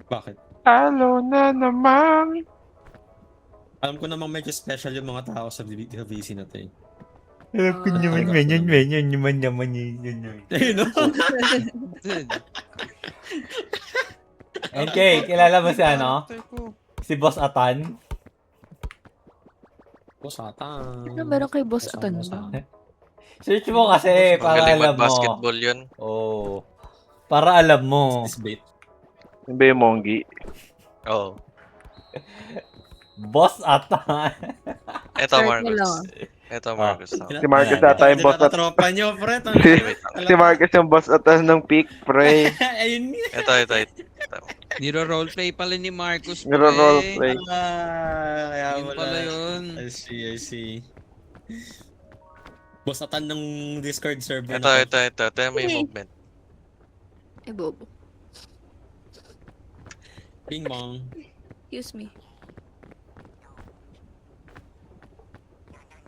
Bakit? Halo na naman. Alam ko namang medyo special yung mga tao sa VC na to eh. Alam ko naman, ganyan naman yun. Ayun no? NK, kilala mo si ano? Si Boss Atan? Satan. Ano meron kay Boss Atan ba? Search mo kasi, para Magaling alam mo. basketball yun. Oo. Para alam mo. This bait. Yung ba yung Monggi? Oo. Boss Atan. Eto, Start Marcos. mo lang. Eto, Marcos. Si Marcus ata yung boss at... Tropa nyo, pre. Si Marcus yung boss atas ng peak, pre. Ayun nga. Ito. Niro-roleplay pala ni Marcus. pre. Niro-roleplay. Kaya Yun wala. pala yun. I see. Bosatan ng Discord server Ito. Ito yung may movement. Eh, bobo. Bing bong. Excuse me.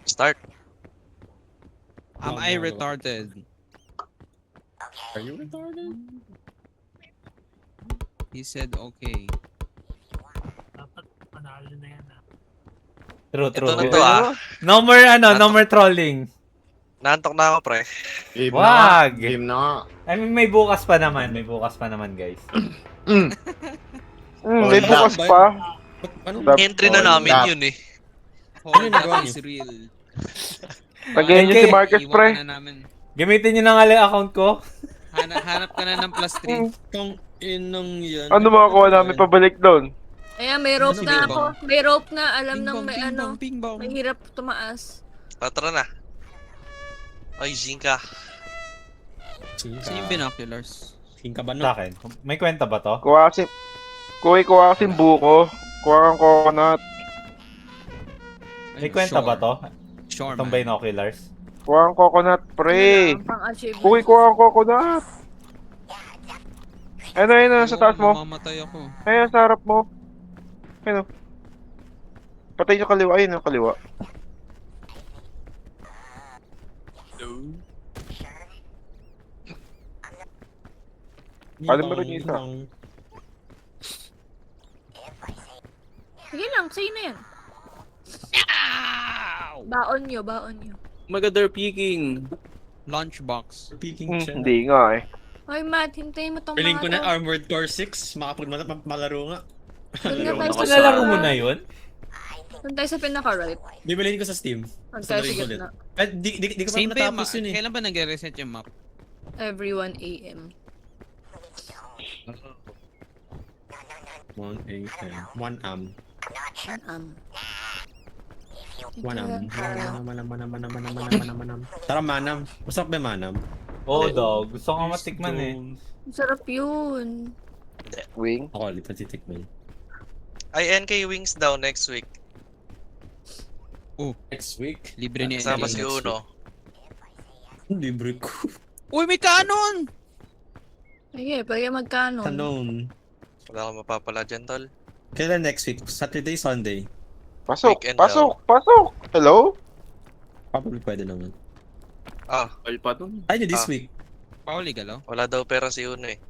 Start. Am I retarded? Are you retarded? He said okay. True. Ito na to No more trolling. Naantok na ako, pre. Wag! Game na nga. I mean, may bukas pa naman, guys. May bukas pa. Ano? Entry na namin yun eh. Hold nagawa up niyo? is real. Tagayin niyo si Marcus, Iwan pre. ka na namin. Gamitin nyo na nga lang account ko. Hanap ka na ng plus 3. Kung inong yan. Ano makakuha namin pabalik doon? Ayan, may rope Ano, na bing ako. bong? May rope na. Alam Ping nang bong, may ping ano. bong, ping bong. May hirap tumaas. Tara na. Ay, Zinka. Sino yung binoculars? King ka ba Sa no? akin. May kwenta ba to? Kuha kasi buko. Kuha kang coconut. May kwenta ba to? Sure, Itong man. binoculars? Kuha kang coconut, pre. Ano lang, pang-achievement. Kuha kang coconut. Ayun, sa taas mo. Mamamatay ako. Ayun, sa harap mo. Ayun. Patay yung kaliwa. Ayun yung kaliwa. Paano ba rin yung isa? Sige lang, sa'yo na yan. Baon nyo. Oh my god, they're peeking. Lunchbox. Speaking siya. Hindi nga eh. Hoy, Matt, hintayin mo tong Piling mga ko na to. Armored Core 6. Malaro nga. Doon nga tayo Ako sa Nalaro mo na yun? Doon tayo sa pinaka-right. Bibilhin ko sa Steam. Doon tayo sa Sandali ko ulit. gitna. Di ko pa Same pa yung natapos yun eh. Kailan ba nag-reset yung map? Every 1 a.m. 1 a.m. 1 am. 1 am. Manam. Tara manam. Masarap ba yung manam? Oo, dog. Gusto ko nga matikman eh. Ang sarap yun. Wing. Ako ulit natitikman. Ay, NK Wings daw next week. Next week? Libre ni Kasama NK si next Uno. Libre ko. Uy, may canon! Sige, pwede magkano. Kanon. Wala akong mapapala dyan, tol. Kailan next week? Saturday, Sunday? Pasok. Weekend Hello? Probably pwede naman. Ah, All pa dun. Ay, this Ah. week. Pauli galaw? wala daw pera si Uno eh.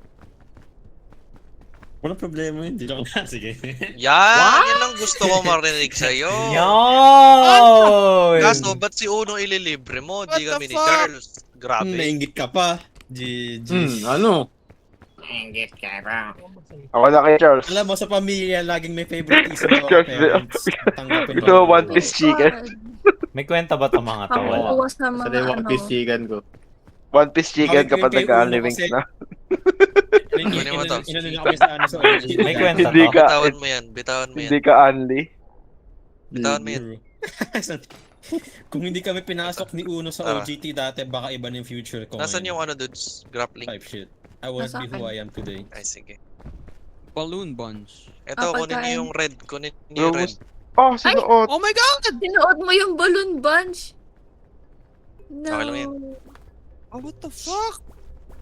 Walang problema yun. Di lang na. Sige. Yan ang gusto ko marinig sa'yo. Yon! Kaso, ba't si Uno ililibre mo? Di What kami the ni fuck? Charles. Grabe. Nainggit ka pa. GG. Ano? Ako na kay Charles. Alam mo, sa pamilya, laging may favoritism ng Charles, parents. Tanggapin Gusto mo One Piece chicken? May kwenta ba to mga to? Wala. Pang-uwas sa Sa mga One Piece ano. chicken ko. One Piece chicken Bakit kapag kay nag-unli Uno wings kasi- na. Kunin mo to. Inano niya kami sa ano sa OG. May kwenta Hindi to? ka, Bitawan mo yan. Bitawan mo yan. hindi ka unli. Bitawan mo yan. Kung hindi kami pinasok ni Uno sa Tara. OGT dati, baka iba na yung future ko. Nasaan ngayon. yung ano dudes? Grappling. Type shit. I won't be who I am today. Ay, sige. Balloon bunch. Ito, kunin pagkain. niyo yung red. Kunin niyo yung red. Oh, sinuot. Oh my god! Sinuot mo yung balloon bunch. No. Okay lang yan. Oh, what the fuck?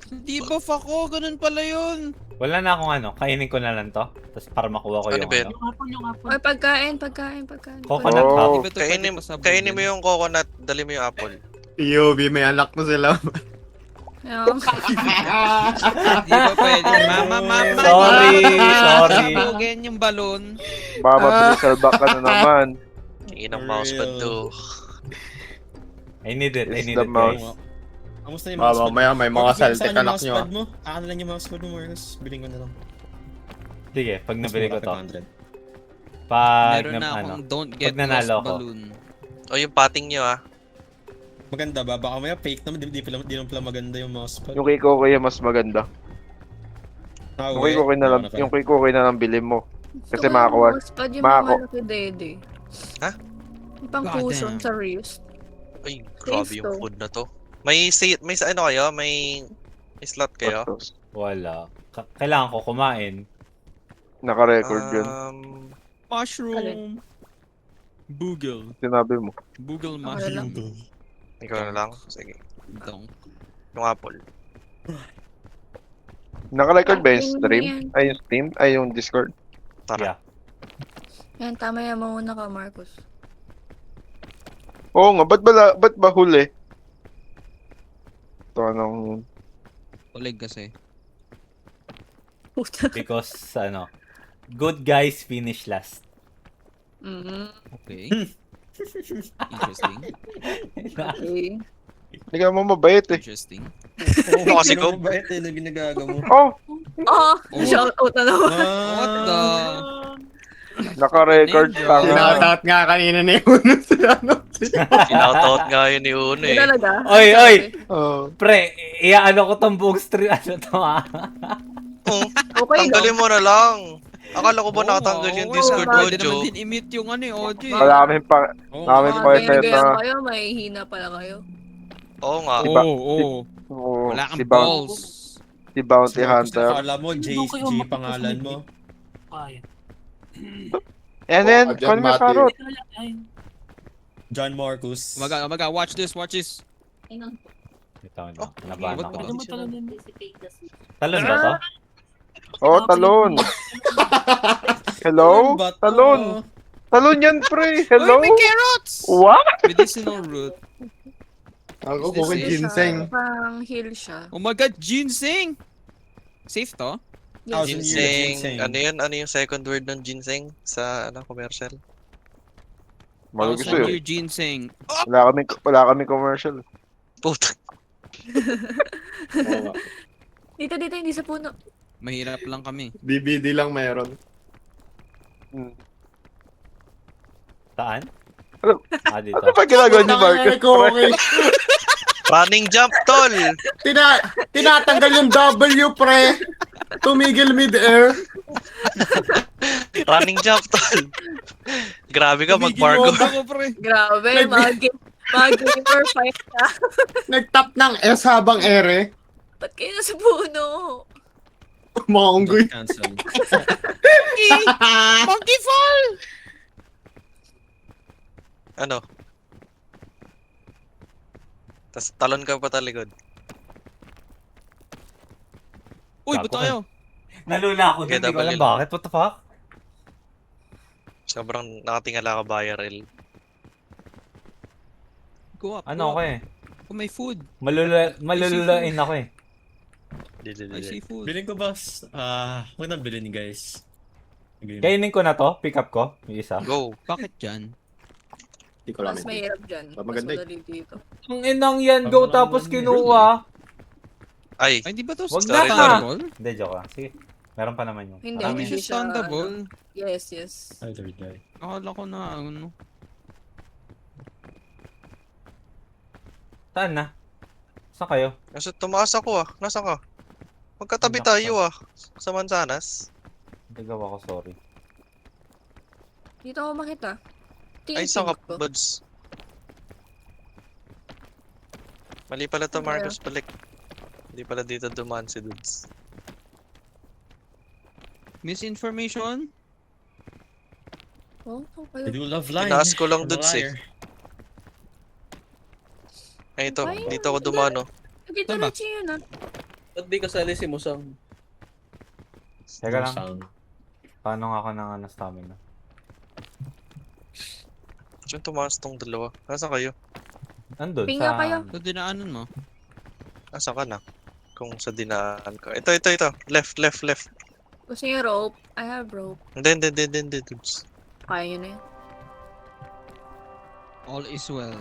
Hindi buff ako, ganun pala yun. Wala na akong ano, kainin ko na lang to. Tapos para makuha ko Ano yung ba yun? ano. Oy, pagkain. Coconut Oh. hub. Di ba ito pwede Kainin, pasabog kainin mo din? yung coconut. Dali mo yung apple. EOB, may anak na sila. Yung, Di ba pwede? Mama. Sorry. Sabugin yung balon. Baka mabilisal back ka na naman. Tingin ang mousepad to. I need it, It's the mouse. guys. Kamusta yung Baba, mousepad? maya may mga Marcus, salte saan yung anak nyo. mousepad mo? Ano lang yung mousepad mo, Marcus? Biling ko na lang. Sige, pag nabili ko to. 100. Pag Meron na ano. akong don't get Pag nanalo lost ako. balloon. O yung pating nyo ah. Maganda ba? Baka maya fake naman, di naman pala maganda yung mousepad. Yung kay Kokoy mas maganda. Ah, Yung kay Kokoy na lang, yung kay Kokoy na lang bilhin mo. Kasi makakuha. Mousepad yung Makako- mga malaki dede. Ha? Yung pang God cushion damn. sa wrist. Ay, grabe Taste yung to. food na to. May ano kayo? May slot kayo? Wala. Kailangan ko kumain. Naka-record yun. Mushroom. Boogle. Sinabi mo. Boogle Okay lang. mushroom. Ikaw na lang. Sige. Dong. Yung apple. Naka-record ba yung Ayun stream? yan. Ay, yung Steam? Ay, yung Discord? Tara. Yeah. Yan, tama yan muna ka, Marcus. Oo nga, ba't ba huli? Ito anong... Ulig kasi. Puta. Because, ano, good guys finish last. Okay. Interesting. Okay. Hindi ka mo mabait eh. Interesting. Oo, kasi ko. Mabait eh, na ginagaga mo. Oh! Oh, shout out na naman. What the? Naka-record Name pa drop. nga. Sinoutout nga kanina ni Uno si ano. Sinoutout nga yun ni Uno Hindi eh. talaga. Oy, oy! Oh. Pre, iaano ko tong buong stream. Ano to ah? Okay lang. Tanggalin mo na lang. Akala ko ba Oo, nakatanggal yung oo, Discord pwede audio? naman din i-mute yung ano eh, audio. Wala kami pa... Oo, Namin Mga pa ito ganyan na... kayo, may hina pala kayo. Oo nga. Diba? Oo. Oo, Wala kang si, Bounty, balls. si Bounty Si Marcus, Hunter. akala mo, J pangalan mo. And then, Oh, John call me Matthew. Parrot. John Marcus. Umaga, watch this. Ito, ano, Oh, nabahan what ako. the- Talon ba to? Oh, talon. Hello? Ba to? Talon. Talon yan, pre. Hello? Uy, may carrots! What? Medicinal root. Ako Is this bukod it? ginseng. Pang heal siya. Oh my god, ginseng! Safe to? Yes. Ginseng. Ano yun? Ano yung second word ng ginseng sa commercial? Malugusto 1,000 yun. year ginseng. Wala kami commercial. Puta. Oo nga. Dito, hindi sa puno. Mahirap lang kami. DVD lang meron. Saan? Ano? Ah, dito. Ano ba ginagawa ni Marcus? Okay. Running jump, tol! Tinatanggal yung W, pre. Tumigil mid-air. Running jump, tol! Grabe ka, Tumigil mag-Margo. mo ako, pre. Grabe, Nag- mga gamer fight na. Nag-tap ng S habang ere. Ba't kayo nasa puno? Mga unggoy. Cancel. Monkey fall! Ano? Tas talon ka pa talikod. Uy, Gago ba't ka. tayo? Nalula ako dun, hindi ko alam KW. bakit. What the fuck? Sobrang nakatingala ka viral. Go up, Ano go ako up. eh? Oh, may food. Malululain ako eh. I see food. Bilhin ko ba? Huwag nang bilhin guys. Agree na. Kainin ko na to, pick up ko, yung isa. Go! Bakit dyan? Hindi ko alam. Mas mahirap dyan. Mas Maganda eh. madali dito. Ang inang yan, go tapos kinuha. Ay! Ay, di ba to Wag na. stunnable? Hindi, joke lang. Sige, meron pa naman yung. Hindi, Hindi Marami. siya stunnable. Yes, yes. Ay, third guy. Akala ko na ano. Saan na? Saan kayo? Nasa tumaas ako ah. Nasaan ka? Magkatabi Anak tayo ah. Sa Manzanas. Nagawa ko, sorry. Dito ako makita. Ay, saan ka, ko. buds? Mali pala to, Marcus. Balik. Hindi pala dito dumaan si Dudes. Misinformation? Oh, I kayo. do love line. Tinaas ko lang I'm a Dudes eh. liar. Ay, ito. Ay, Dito ako dumaan oh. Dito Tama. na siya yun ah. Ba't di kasali si Musang? Teka lang. Sound. Paano nga ako ng stamina? Saan tumaas tong dalawa? Nasaan kayo? Nandun Pinga kayo. So, dinaanan mo? Nasaan ka na? Kung sa dinaan ko. Ito. Left. Gusto niyo rope? I have rope. Hindi, dudes. Kaya nyo na yun. All is well.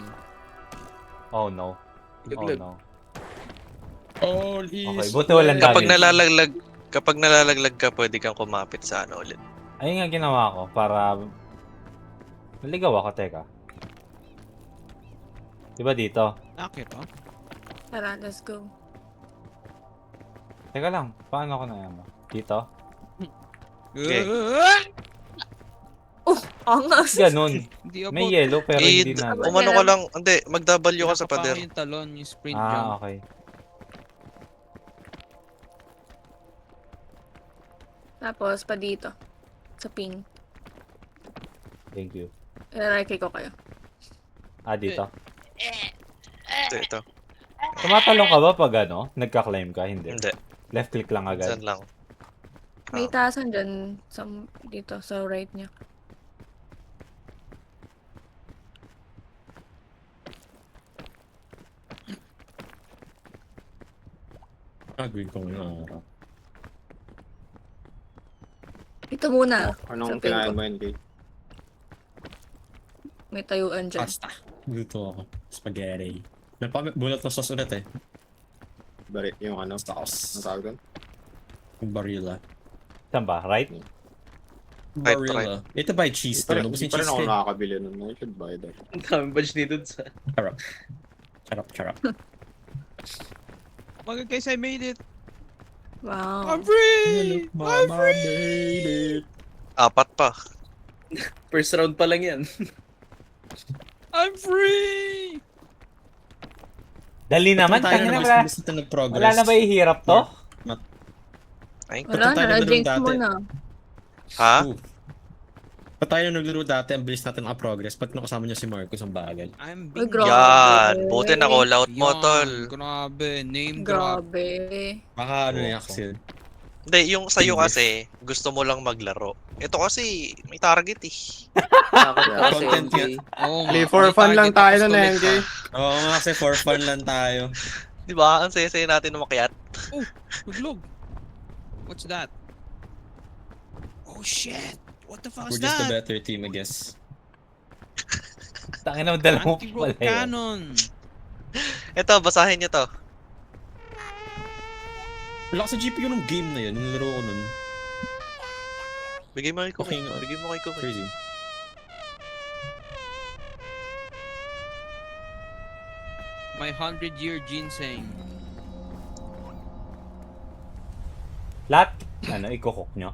Oh no. Oh Laglag. no. All is... Okay, buti walang Kapag damage. nalalaglag ka, pwede kang kumapit sa ano ulit. Ayun nga ginawa ko para... Naligaw ako, teka. Diba dito? Akit, oh. Tara, let's go. Teka lang, paano ako na yan? Dito? Okay. Angas! Ganun. Hindi ako. May yellow pero hindi na. Umano ka lang, hindi, mag-W ka sa pader. Yung talon, yung sprint jump. Ah, okay. Tapos, pa dito. Sa ping. Thank you. Ilarikay ko kayo. Ah, dito. Ito. Tumatalong ka ba pag ano? Nagka-climb ka? Hindi. Hindi, Left click lang agad. saan lang. May taasan dyan. Dito, sa right niya. Gagawin ko ngayon. Ito muna. Anong Sa kinain pinto. mo, NK? May tayuan dyan. Pasta. Luto ako. Spaghetti. May bulot na sauce ulit eh. Barit yung ano? Ang Sauce. tawag doon? Yung barilla. Saan ba? Right? Right, Barilla. Ito ba yung cheese? Hindi Ubus yung pa rin cheese ako cake. nakakabili nun. I should buy that. Ang daming badge ni Dudes. Charap. Charap. Guys, I made it. Wow. I'm free! Mama made it. 4 pa. First round pa lang yan. I'm free! Dali naman. Tayo Tangina na wala. mas na nag-progress. Wala na ba ihirap to? Ay, Wala tayo na, naglaro jinx dati. mo na. ha? Pa tayo naglaro dati, ang bilis natin progress. Pag nakasama niya si Marcos, ang bagal. I'm Uy, being... grabe. Yan, buti na call out mo, Yan, tol. Grabe, name drop. Grabe. Baka ano yung Axel. Hindi, yung sa'yo English. kasi, gusto mo lang maglaro. Ito kasi, may target eh. Takot na kasi Content NK. Oo nga, Play for may fun lang target tayo ako nun, ulit, NK. ha? Oo nga kasi for fun lang tayo. Di ba? Ang saya-saya natin umakyat. Huglog. What's that? Oh shit! What the fuck We're is just the that? better team, I guess. Tangina mo dala mo Anti-rope pala yun. cannon. Ito, basahin nyo to. Wala sa GPU ng game na yun, yung laro ko nun. Bigay mo kay Kumi. Okay nga. Bigay mo kay Kumi. Crazy. My 100-year ginseng. Lahat, ano, i-cook nyo?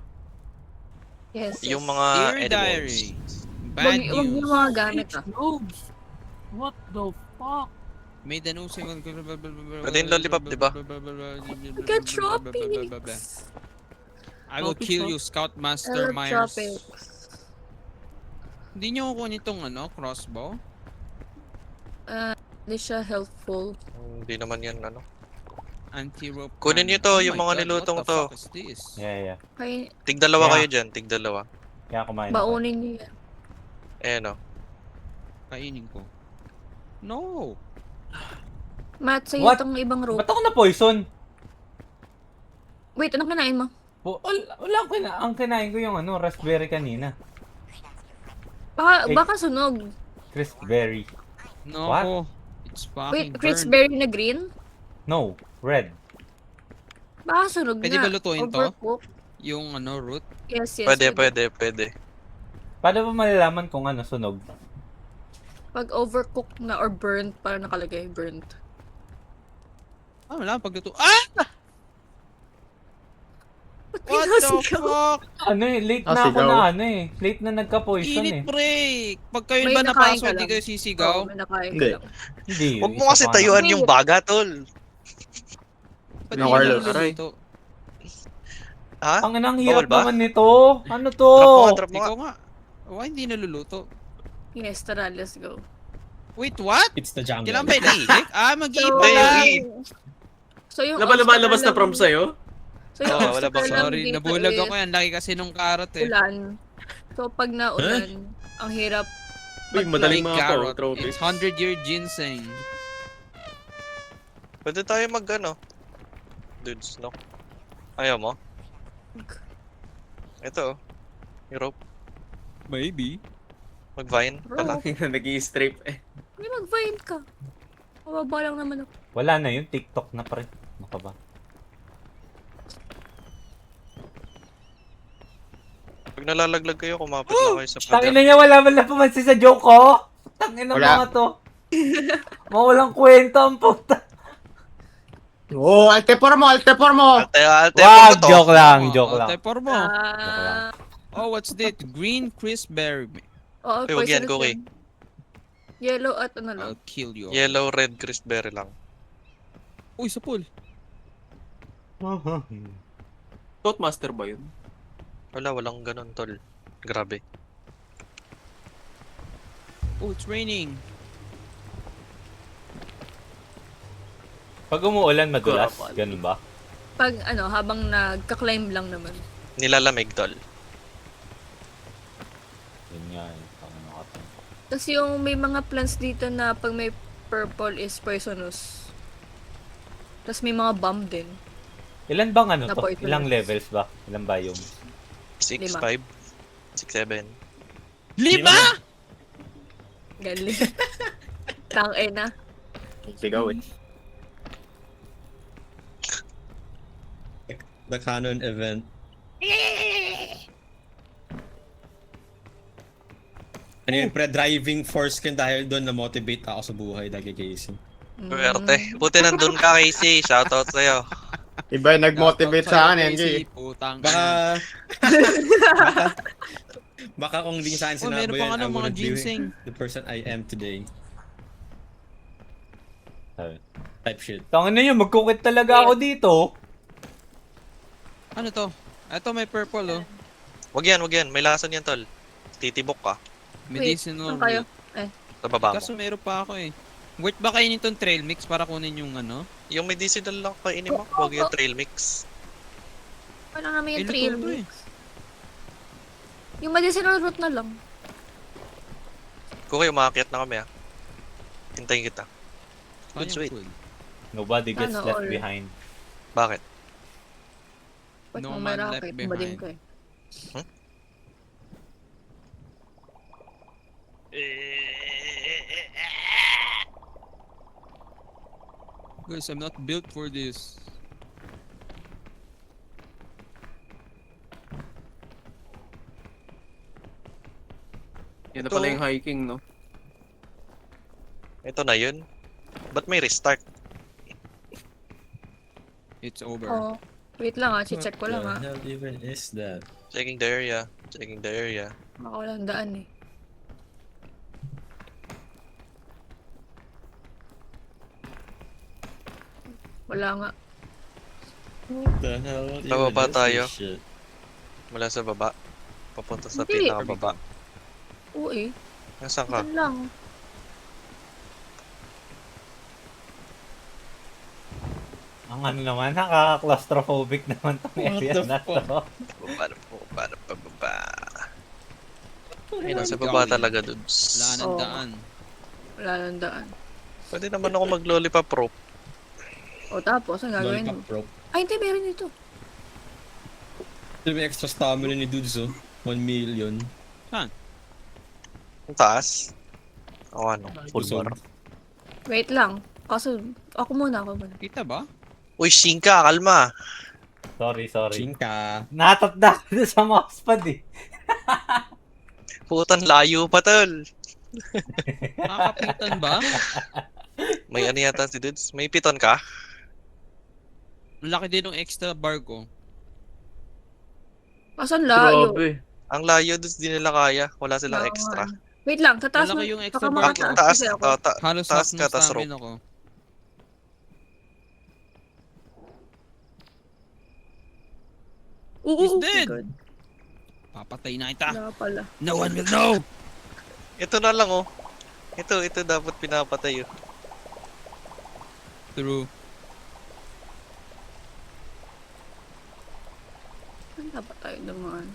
Yes. Yung yes. mga Dear edibles. diary. Bad Wag yung news. mga gamit ah. What the fuck? Made an using... Pwede yung lollipop, di ba? Get tropics. I will kill you, Scoutmaster Myers. Tropics. Hindi nyo kukunin itong ano, crossbow? Hindi siya helpful. Hindi naman yan, ano. Anti-rope Kunin nyo cannon. to, Oh yung my mga God, nilutong what the to. fuck is this? Yeah. Kaya Tig-dalawa Yeah. kayo dyan, tig-dalawa. Kaya kumain ako. baunin niyo yan. Ayan o. Kainin ko. No! Matt, sa'yo What? itong ibang rope. Ba't ako na-poison? Wait, anong kinain mo? Wala ang kinain ko yung ano, raspberry kanina. Baka sunog. Crispberry. No! What? It's Wait, fucking Chris burned. Berry na green? No, red. Baka sunog Pwede na. ba lutuin to? Overcooked. Yung ano, root? Yes, yes. Pwede. Paano ba malalaman kung ano sunog? Pag overcooked na or burnt, parang nakalagay burnt. Ah, wala. Pagluto. Ah! Ba't What the pinasigaw? fuck? Ano eh, late Ah, na ako sigaw. na ano eh. Late na nagka-poison Init eh. break! Pag kayo May ba nakain napasok, ka hindi lang. kayo sisigaw? Oo, may nakain Hindi. ka lang. Hindi. Huwag mo isa kasi pa tayuan Wait. yung baga, tol. Ba't No, hindi Carlos. naluluto? Ha? Ang anang Bawal hirap ba? naman nito. Ano to? Drop mo nga. Ikaw nga. Why hindi naluluto? Yes, tara, let's go. Wait, what? It's the jungle. Kailan ba i-click? Ah, mag-i So, Hindi, pala. yung so yung Lumalabas na obstacle from lang- sa'yo? So yung Oo, wala bang- obstacle lang Sorry, dito nabulag is ako yan. Laki kasi nung carrot eh. Ulan. So pag naulan, ang hirap. Uy, madaling Like mga carrot. trophies. It's 100-year ginseng. Pwede tayo mag, ano, Dudes, no? Ayaw mo? Ito, yung rope. Maybe. Mag-vine pala. Nag-i-strip eh. Hindi mag-vine ka. Mababa lang naman ako. Wala na yun, TikTok na pre. Ano ka ba? Pag nalalaglag kayo, kumapit lang kayo sa Tangina pader. niya, wala man lang pumansin sa joke ko. Tangina Wala. mga to. Mawalang kwenta ang puta. Oh, altepor mo! Alte, Wag, to. joke lang, joke lang. Type mo. Ah, Oh, what's this? Green crisp berry. oo, Uy, wag yan, poisonous Cookie. yan. Yellow at ano lang. I'll kill you. Yellow, red, crisp berry lang. Uy, sa pool. Toastmaster ba yun? Walang ganun, tol. Grabe. Oh, it's raining. Pag umuulan, madulas. Karapan. Ganun ba? Pag ano, habang nagka-climb lang naman. Nilalamig, tol. Yun nga eh. Ano ka to? Tapos yung may mga plants dito na pag may purple is poisonous. Tapos may mga bomb din. Ilan bang ano Na to? poisonous. Ilang levels ba? Ilang biomes? 6, Lima. 5, 6, 7. 5! Galing. Tang-ina. Sigaw eh. The canon event. Ano yun, pre-driving force ko dahil doon na-motivate ako sa buhay dahil Casey. Swerte. Buti nandun ka, Casey. Shoutout sa'yo. Iba yung nag-motivate sa akin, NJ. Putang Baka... baka kung hindi sa akin Oh, sinabi meron pang yun, ano, I mga wouldn't be ginseng. the person I am today. Sabi. Type shit. Tangina niyo, magkukit talaga ako dito. Ano to? Ito may purple oh. Wag yan. May lason yan, tol. Titibok ka. Medicinal Saan kayo? root. Sa baba mo. Kaso meron pa ako eh. Worth ba kainin tong trail mix para kunin yung ano? Yung medicinal lang kainin mo. Wag yung trail mix. Wala naman yung Iluto trail to eh. mix. Yung medicinal root na lang. Kung kayo, umakyat na kami, ha. Hintayin kita. Ano yung sweet. food? Nobody gets Sana left all. behind. Bakit? Ba't No mo man may left rocket? behind. Badim ka eh. Guys, I'm not built for this. Yan na Ito. pala yung hiking, no? Ito na yun. Ba't may restart? It's over. Oo. Wait lang ah, check ko lang ah. What the hell even is that? Checking the area. Checking the area. Baka walang daan eh. Wala nga. What the hell even Bababa is tayo. this shit? Mula sa baba. Papunta sa Hindi. pinakababa. Oo eh. Nasaan ka? Yan lang. Ang ano naman, nakaka-claustrophobic naman tong What area the na to. Para pababa. Ay, nasa baba talaga, dudes. Wala nang Oo. daan. Wala nang daan. Pwede naman ako mag-lollipop rope. O tapos, ang gagawin mo? Lollipop rope. Ay, hindi, meron dito. Ito may extra stamina ni dudes oh. 1 million. Ang taas. O ano? Full Busog. bar. Wait lang. Kaso, ako muna. Kita ba? Uy, Shinka, kalma. Sorry. Chinka. Natatda ko sa mousepad eh. Putan, layo pa, tol. Nakakapitan ba? May ano yata si dudes. May piton ka? Ang laki din ng extra bar ko. Kasan layo? Grabe. Ang layo, dudes, di nila kaya. Wala silang Oo extra. nga. Wait lang, tataas Malaki mo. yung extra Baka bar mga ko. Ang taas taas, kasi ako. Halos taas half ka, ng tas stamina rope. ko. Oo, He's oh dead. my God. Papatay na kita. Wala pala. No one will know! Ito na lang, oh. Ito dapat pinapatay, oh. True. Saan dapat tayo dumaan?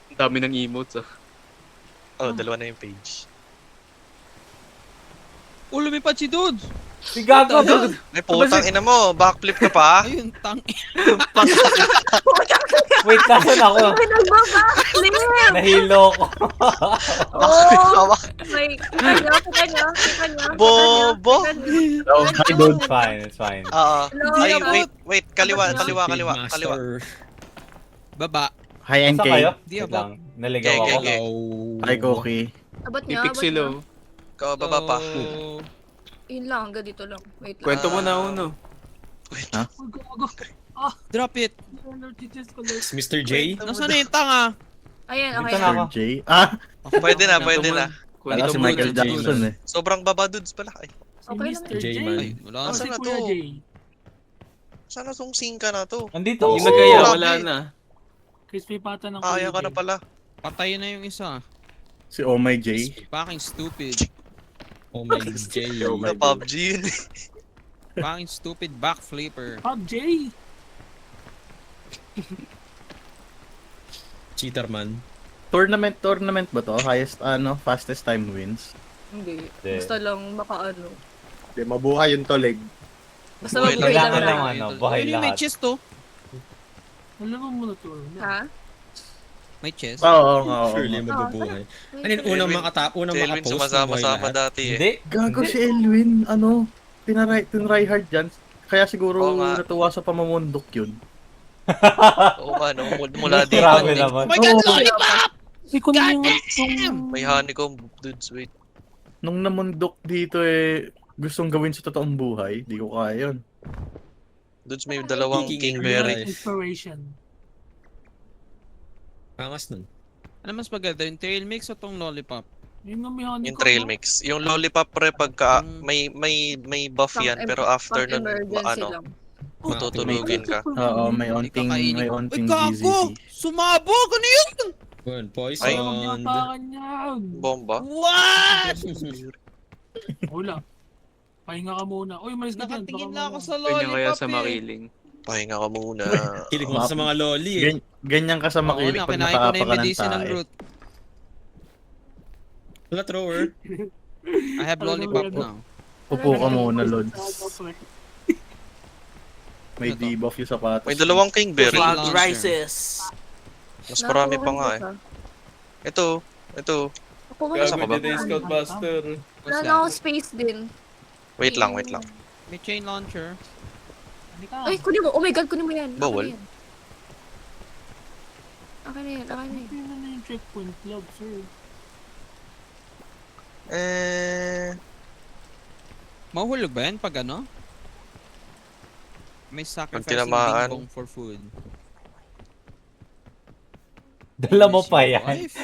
Ang dami ng emotes, ah. Oh, dalawa na yung page. lumipad si Dudes. Si Gago, dude. Ay, putang ina mo. Backflip ka pa. Ayun, Wait, nasan ako? Ay, nagbabaklit! Nahilo ko. Oh! May, kita nyo? Bobo. Oh, hi, dude. It's fine, it's fine. Oo. Ay, Hello. wait. Kaliwa. Master. Baba. Hi, Nasa NK. kayo? Di Wait ako. lang, naligaw Okay, ako. okay. Hi, Koki. Abot nyo, Pipik abot silo. nyo. Ikaw, baba pa. Yun lang, hanggang dito lang. Wait lang. Kwento mo na uno. Drop it. It's Mr. J. Nasaan na yung tanga? Ayan, okay Dito na ako. Sir J. Ah, Pwede na. wala si Michael Jackson eh. Sobrang baba dudes pala. Ay, Okay lang. J man. Ay, wala na. Nasaan na to? Sana tong singka na to. Andito. Yung nagaya, grabe. wala na. Crispy pata ng Kaya ka na pala. Patay na yung isa. Si Oh My J. Fucking stupid. Oh my J. Oh my Sa PUBG yun. Fucking stupid backflipper. PUBG! Cheater man. Tournament ba to? Highest, fastest time wins? Hindi. Hindi. Basta lang makaano. Hindi, mabuhay yung toleg. Basta Buhay mabuhay lang Kailangan lang. lang ano, buhay Ayun yung may lahat. chest to. Alam mo muna to. Ha? May chest. Oo, oo. Surely oo. mabubuhay. Ano yun, Elwin- unang Si Elwin makapost, sumasama-sama dati eh. Hindi. Gago si Elwin, tinry hard dyan. Kaya siguro Oo nga. natuwa sa pamamundok yun. Oo nga, no? Mula dito. Grabe naman. Oh my god, Oo. lollipop! Hindi ko na yung... May honeycomb dudes, wait. Nung namundok dito gustong gawin sa totoong buhay, di ko kaya yun. Dudes, may dalawang Kicking kingberry. Inspiration. Angas nun. Ano mas maganda, yung trail mix o tong lollipop? Yung honeycomb. Yung trail mix. Yung lollipop pre pagka may buff yan pero after nun Emergency lang. tutulugin ka. Oo, may onting kakainin ko. onting Uy, gago! GZT. Sumabog! Ano yun? Yun, Ay. poisoned. Takan niyan. Bomba. What? Wala. Pahinga ka muna. Uy, malis ka dyan. Nakatingin Baka na ako mamaya. sa Ganyan lollipop kaya sa eh. makiling. Pahinga ka muna. Kilig mo sa mga loli eh. Ganyan ka sa Oo makilig na, pag kinain ko na nakaapa yung ka ng medicine ng tae. root. Wala thrower. I have lollipop now. Upo ka muna, Lods. May Ano to? debuff yung sapatos. May dalawang kingberry. Flag rises. Mas marami pa nga eh. Ito. Ako nga Gago, naman. dito yung Scoutbuster. What's Wala na that? akong space din. Wait lang. May chain launcher. Halika. Ay, kunin mo. Oh my god, kunin mo yan. Bawal. Akin na yan. Hindi na yung checkpoint club, sir. Mahuhulog ba yan pag ano? May sacrificing tinamaan. bing bong for food. Dala mo pa yan. Wife?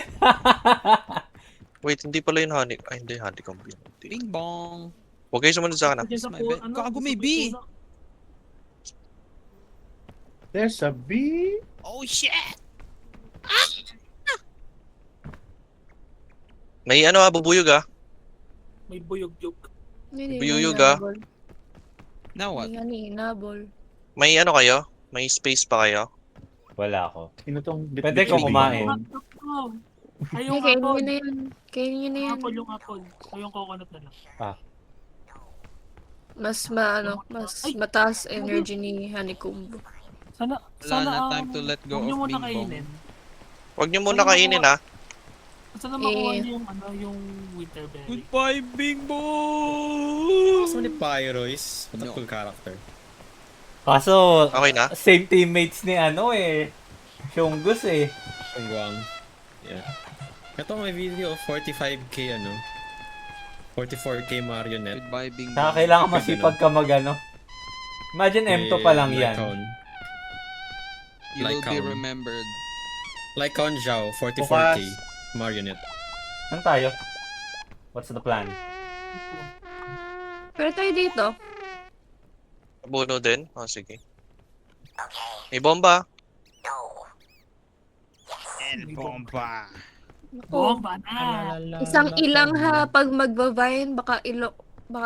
Wait, hindi pala yung Ay, hindi, honeycomb yun. Bing bong. Huwag kayo sumunod sa akin ah. Diyan sa my po- bed. Gago, may bee. There's a bee. Oh shit! May bubuyog ah. May buyog-yog. Buyuyog, ah. Now what? Yan eh, nabol. May kayo? May space pa kayo? Wala ako. Sino tong Pwede kong kumain. Ay, Ay, yung kainin nyo apple. na yan. Kainin nyo na yan. Yung apple. O yung coconut na lang. Mas mataas energy ni Honeycomb. Sana, Wala na time to let go huwag nyo of muna bing bong. kainin. Huwag niyo muna kainin ah. Sana makuha Eh. nyo yung winterberry. Goodbye, bing bong! Gusto ni Pyrois. What a No. cool character. Kaso, Okay na? same teammates ni Shungus eh. Pangwang. Yeah. Ito may video of 45k 44k marionette. Goodbye, bing Saka bong. kailangan masipag ka Imagine M2 pa lang yan. You will be Lycaon. remembered. Lycaon Zhao, 44k marionette. Saan tayo? What's the plan? Pero tayo dito. Buno din? Oh, sige. May bomba. Bomba. Oh, Bomba na! isang ilang ha, pag magbavine, baka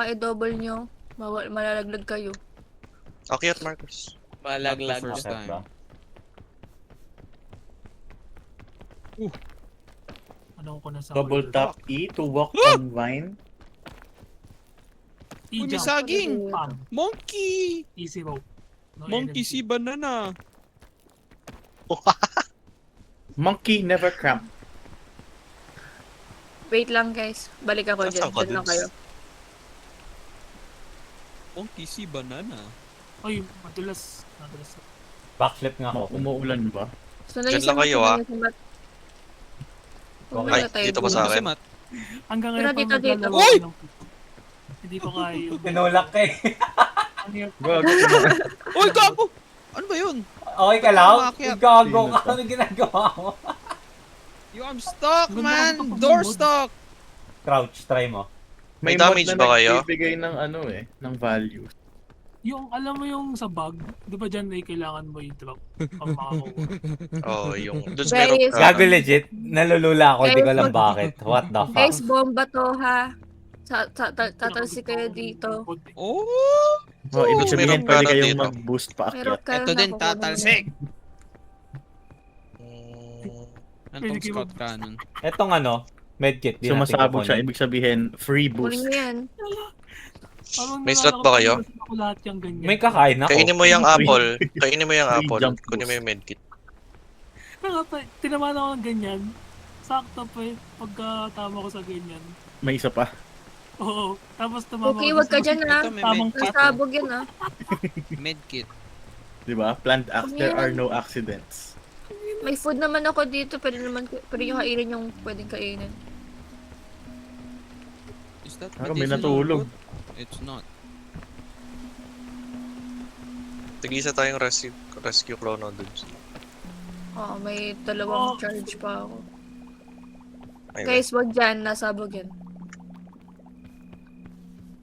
i-double nyo. Malalaglag kayo. Akyat, Marcos. Malaglag. First Bakit time. ba? Ano ko na sa Double tap E to walk on vine. Uy, may E-jump. saging! Pam. Monkey! Easy rope. No Monkey energy. si banana. Monkey never cramp. Wait lang guys. Balik ako dyan. Nasaan ka, Dyan lang Dudes? kayo. Monkey si banana. Ay, madulas. Madulas. Backflip nga ako. Umuulan ba? So, Dyan naisip lang ko kayo, na sa mat. Kung Okay. wala tayo dito ba dun. sa akin? Mat. Hanggang Pero ngayon dito, pa maglalaro Uy! ng- Hindi ko kaya yung... Tinulak ka eh. Ano yun? Gago. Uy, gago! Ano ba yun? Okay ka lang? Umakyat. Gago Sino ka. to? Ano ginagawa mo? Yo, I'm stuck, Ganda man! ka pa Door pag-mood. stuck! Crouch, try mo. May mod damage na ba kayo? nagbibigay ng ano ng value. Yung, alam mo yung sa bag, di ba dyan ay kailangan mo i-drop pag makakuha? Oo, yung... Doon Guys, meron ka. Gago legit. Nalulula ako. Di ko alam bakit. What the fuck? Guys, bomba to ha. Tatalsi kayo dito. Oh! Oh, ibig sabihin Meron pwede ka na kayong dito. mag-boost pa Meron akyat. kayo Ito din, nakukuha. tatalsik! Mm, Anong Pwede scout cannon? Etong ano, medkit. Di natin Sumasabog siya, kukunin. ibig sabihin free Kunin boost. mo yan. Parang May slot ba kayo? nalalakas ako lahat yung ganyan. May kakain ako. Kainin mo yung apple. Kainin mo yung Free apple. jump Kunin mo boost. yung medkit. Pero pa, tinamaan ako ng ganyan. Sakto pa eh, pagka tama ko sa ganyan. May isa pa. Oo, tapos tumama Okay, ako wag ka sa- dyan ha. Ito, may Tamang medkit. Nasabog yun ha. Medkit. Di ba? There Yan. are no accidents. May food naman ako dito. Pwede nyo kainin yung pwedeng kainin. Is that Parang may medicinal natulog. food? It's not. Tigisa tayong rescue chrono dudes. Oo, may dalawang charge pa ako. Ayun. Guys, wag dyan. Nasabog yan.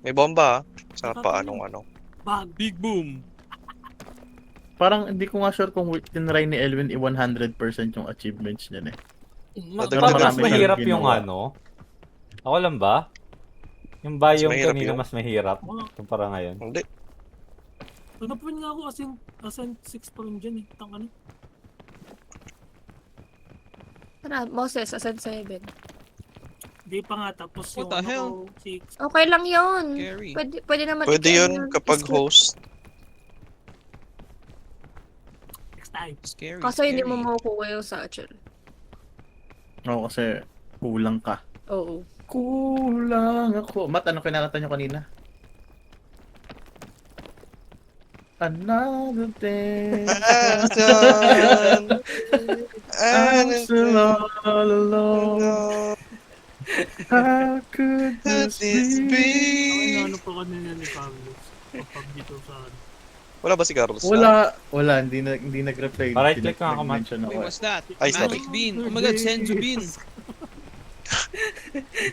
May bomba ah. Sa paanong ano. Bag. Big boom! Parang hindi ko nga sure kung tinry ni Elwin i-100% yung achievements niya eh. Nadagdagan Mas marami mahirap siyang yung ginawa. ano. Ako lang ba? Yung biome Mas mahirap kanina yun. mas mahirap. Oo. Kumpara ngayon. Hindi. Nagapin nga ako kasi Ascent 6 pa rin dyan eh. Tang ano. Tara, Moses, Ascent 7. Hindi pa nga tapos What yung the ano hell? ko, 6. Okay lang yun. Scary. Pwede naman Pwede i-ano yun kapag skip. host. Next time. Scary. Kaso hindi mo scary. makukuha yung satchel. Oo, kasi kulang ka. Oo. Kulang ako. Mat, ano kinakanta nyo kanina? Another day. I'm still all alone. How could this be? Ang ano pa kanina ni Carlos. Kapag dito sa ano. Wala ba si Carlos? Wala, hindi nag-reply. Right click nga ako, Mat. Nag-mention ako Wait, eh. what's that? Ay, Magic sorry. bean. Oh my god, Senzu bean.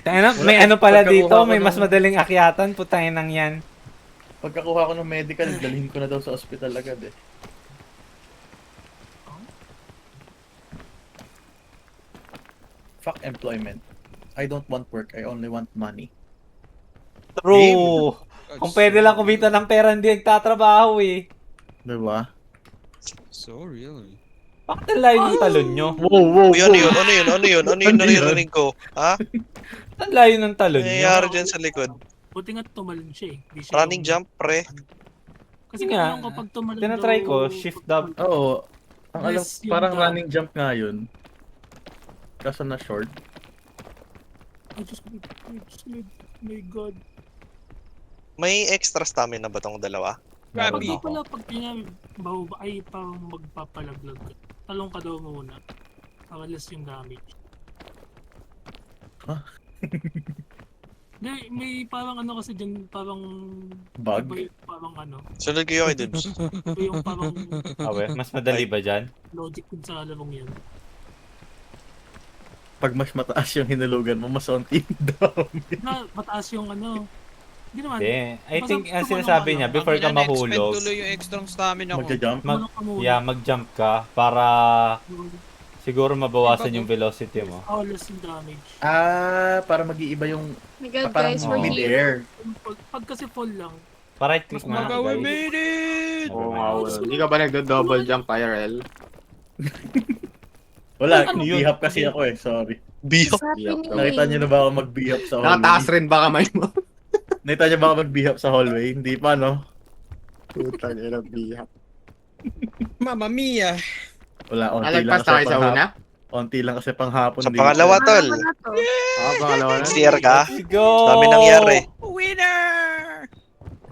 Tangina, may ano pala Pagkakuha dito, ko may mas ng- madaling akyatan, putangin nang yan. Pagkakuha ko ng medical, dalhin ko na daw sa ospital agad eh. Fuck employment. I don't want work, I only want money. True. Kung pwede lang kumita ng pera, hindi nagtatrabaho eh. Diba? So really. Bakit ang layo ng talon nyo? Wow, Uy, ano yun? Ano yun? Ano yun? Ano yun Ano yun? naririnig ko? Ha? Ang layo ng talon nyo? Nangyayari dyan sa likod. Buti nga tumalon siya eh. Di siya Running yung- jump, pre. Kasi Nga, nga, alam ko pag tumalon tinatry ko, daw- shift up. Oo. Ang alam, Yes, yung parang dog. running jump nga yun. Kaso na short. Ay, Diyos ko, ay, Diyos ko, my God. May extra stamina ba tong dalawa? Meron Pag di ako. pala, pag ganyan, ay parang magpapalaglag ka. Talong ka daw muna. Para less yung damage. Huh? May parang ano kasi dyan, parang... Bug? iba yung parang ano. Sunod kayo kay Dibs. Iba yung parang Awe, mas madali ba dyan? logic dun sa larong yan. Pag mas mataas yung hinulugan mo, mas onti yung down. Na, mataas yung ano. Hindi naman. Hindi. I Basta think, ang kung sinasabi ano, niya, ano, before ka Na-expend mahulog, tuloy yung extra stamina ko. Magja-jump. mag- Tulong ka muna. yeah, mag-jump ka para siguro mabawasan yung velocity mo. Oh, less yung damage. Para mag-iiba yung Oh my god, parang guys, we're Oo. here. mid-air. Pag kasi fall lang, Pa-right click nga, Maga, we guys. made it! Never Oo mind. nga, wala. Hindi ka ba nagdo-double jump, IRL? Wala, Ano yun? bihap kasi ako eh, sorry. Bihop. What's happening? Nakita niyo na ba ako mag-bihap sa Nakataas rin ba kamay mo? Nakita niya baka magbihap sa hallway? Hindi pa, no? Putang ina, bihap. Mamma mia! Wala, onti lang Alagpas kasi tayo sa una? Onti lang kasi panghapon Sa dito. pangalawa, tol. Ano to? Pangalawa na. CR ka? Let's go! Dami nangyari. Winner!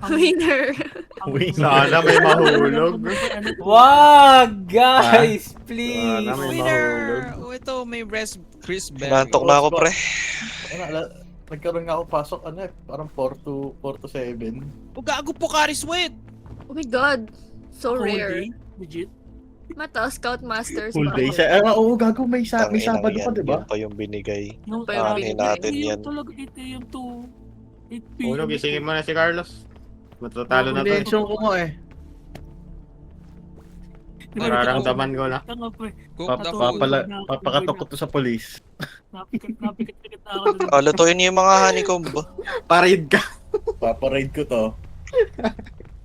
Winner. Win. Sana may mahulog. Wag! Guys, please! Sana may Winner! mahulog. Oh, ito, may rest Chris Berry. Nantok na ako, pre. Nagkaroon nga ako pasok, parang 4 to 7. Oh, gago po, Kari Sweat! Oh my god. So Whole rare. day? Legit? Mata, Scoutmasters. Full ba day. ako? Oo, gago, may Tangina Sabado yan, pa, di ba? Yun pa yung binigay. Yung Pa yung Ani binigay. natin yan. talaga 8 AM to 8 PM. Uno, gisingin mo na si Carlos. Matatalo na to. Convention ko nga eh. Nararamdaman ko na. Tanga pre. Cook the food. Papakatok ko to sa police. Napikat na ako. Oh, lutuin niyo yung mga honeycomb. Parade ka. Paparaid ko to.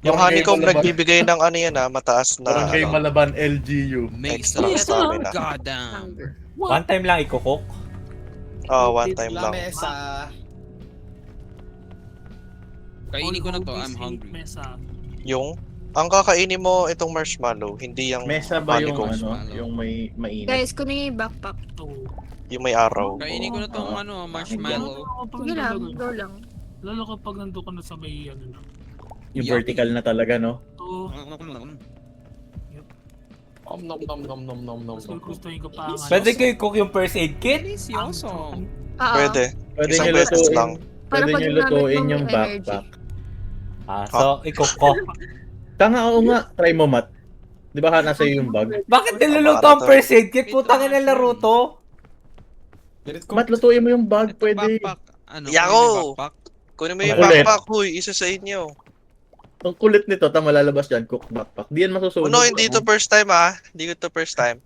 Yung honeycomb Malaban- nagbibigay ng ano yan mataas na Barangay ano. Malaban, LGU. Make Extra some stamina. goddamn. One time lang i-cook. Oh, one time lang. Lamesa. Kainin ko na to, I'm hungry. Mesa. Ang kakainin mo itong marshmallow, hindi yung Mesa ba yung honeycomb. ano, yung may mainit? Guys, kunin niyo yung backpack. Oo. Yung may araw. Kainin ko na tong ano, marshmallow. Sige lang, go lang. Lalo kapag nandun ka na sa may ano na. Yung vertical na talaga, no? Oo. Nom nom nom nom nom nom nom. Mas gugustuhin ko pa ang ano. Pwede ko i-cook yung first aid kit? Delicioso. Pwede. Pwede Isang nyo beses lutuin, lang. Para pwede pag nyo ginamit lutuin mo, yung may energy. backpack. So, i-cook ko. Tanga, oo nga, try mo, Matt. Di ba nasa iyo yung bag? Bakit niluluto ang first aid kit? Putang ina laro to. Matt, lutuin mo yung bag, Ito, pwede. backpack. Ano, Yako! kainin backpack? Kunin mo yung Ulit. backpack, huy. Isa sa inyo. Ang kulit nito, tama lalabas dyan, cook backpack. Di yan masusunog. No, hindi to first time ah. Hindi ko to first time.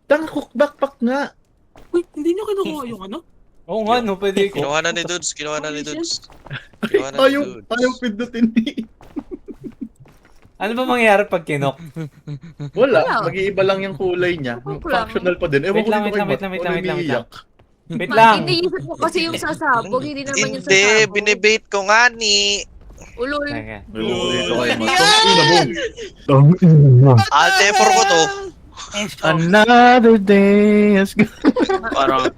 Tanga, cook backpack nga. Wait, hindi nyo kinukuha yung ano? Oo nga, no, pwede i-cook. Kinuha na ni Dudes. Kinuha na ni Dudes. Kinuha na ni Dudes. Ayaw pindutin ni. Ano ba mangyayari pag kinok? Wala, Wala. mag-iiba lang yung kulay niya. Cook lang. Functional pa din. Ewan Wait ko lang, dito wait kay lang, Matt. wait lang, Wala wait lang, wait umiiyak. Wait Ma, lang. hindi isip mo kasi yung sasabog, hindi naman yung Hindi, sasabog. binibait ko nga ni. Ulol. Teka. Ewan ko dito kay Matt. Altefor ko to. Another day has gone. Parang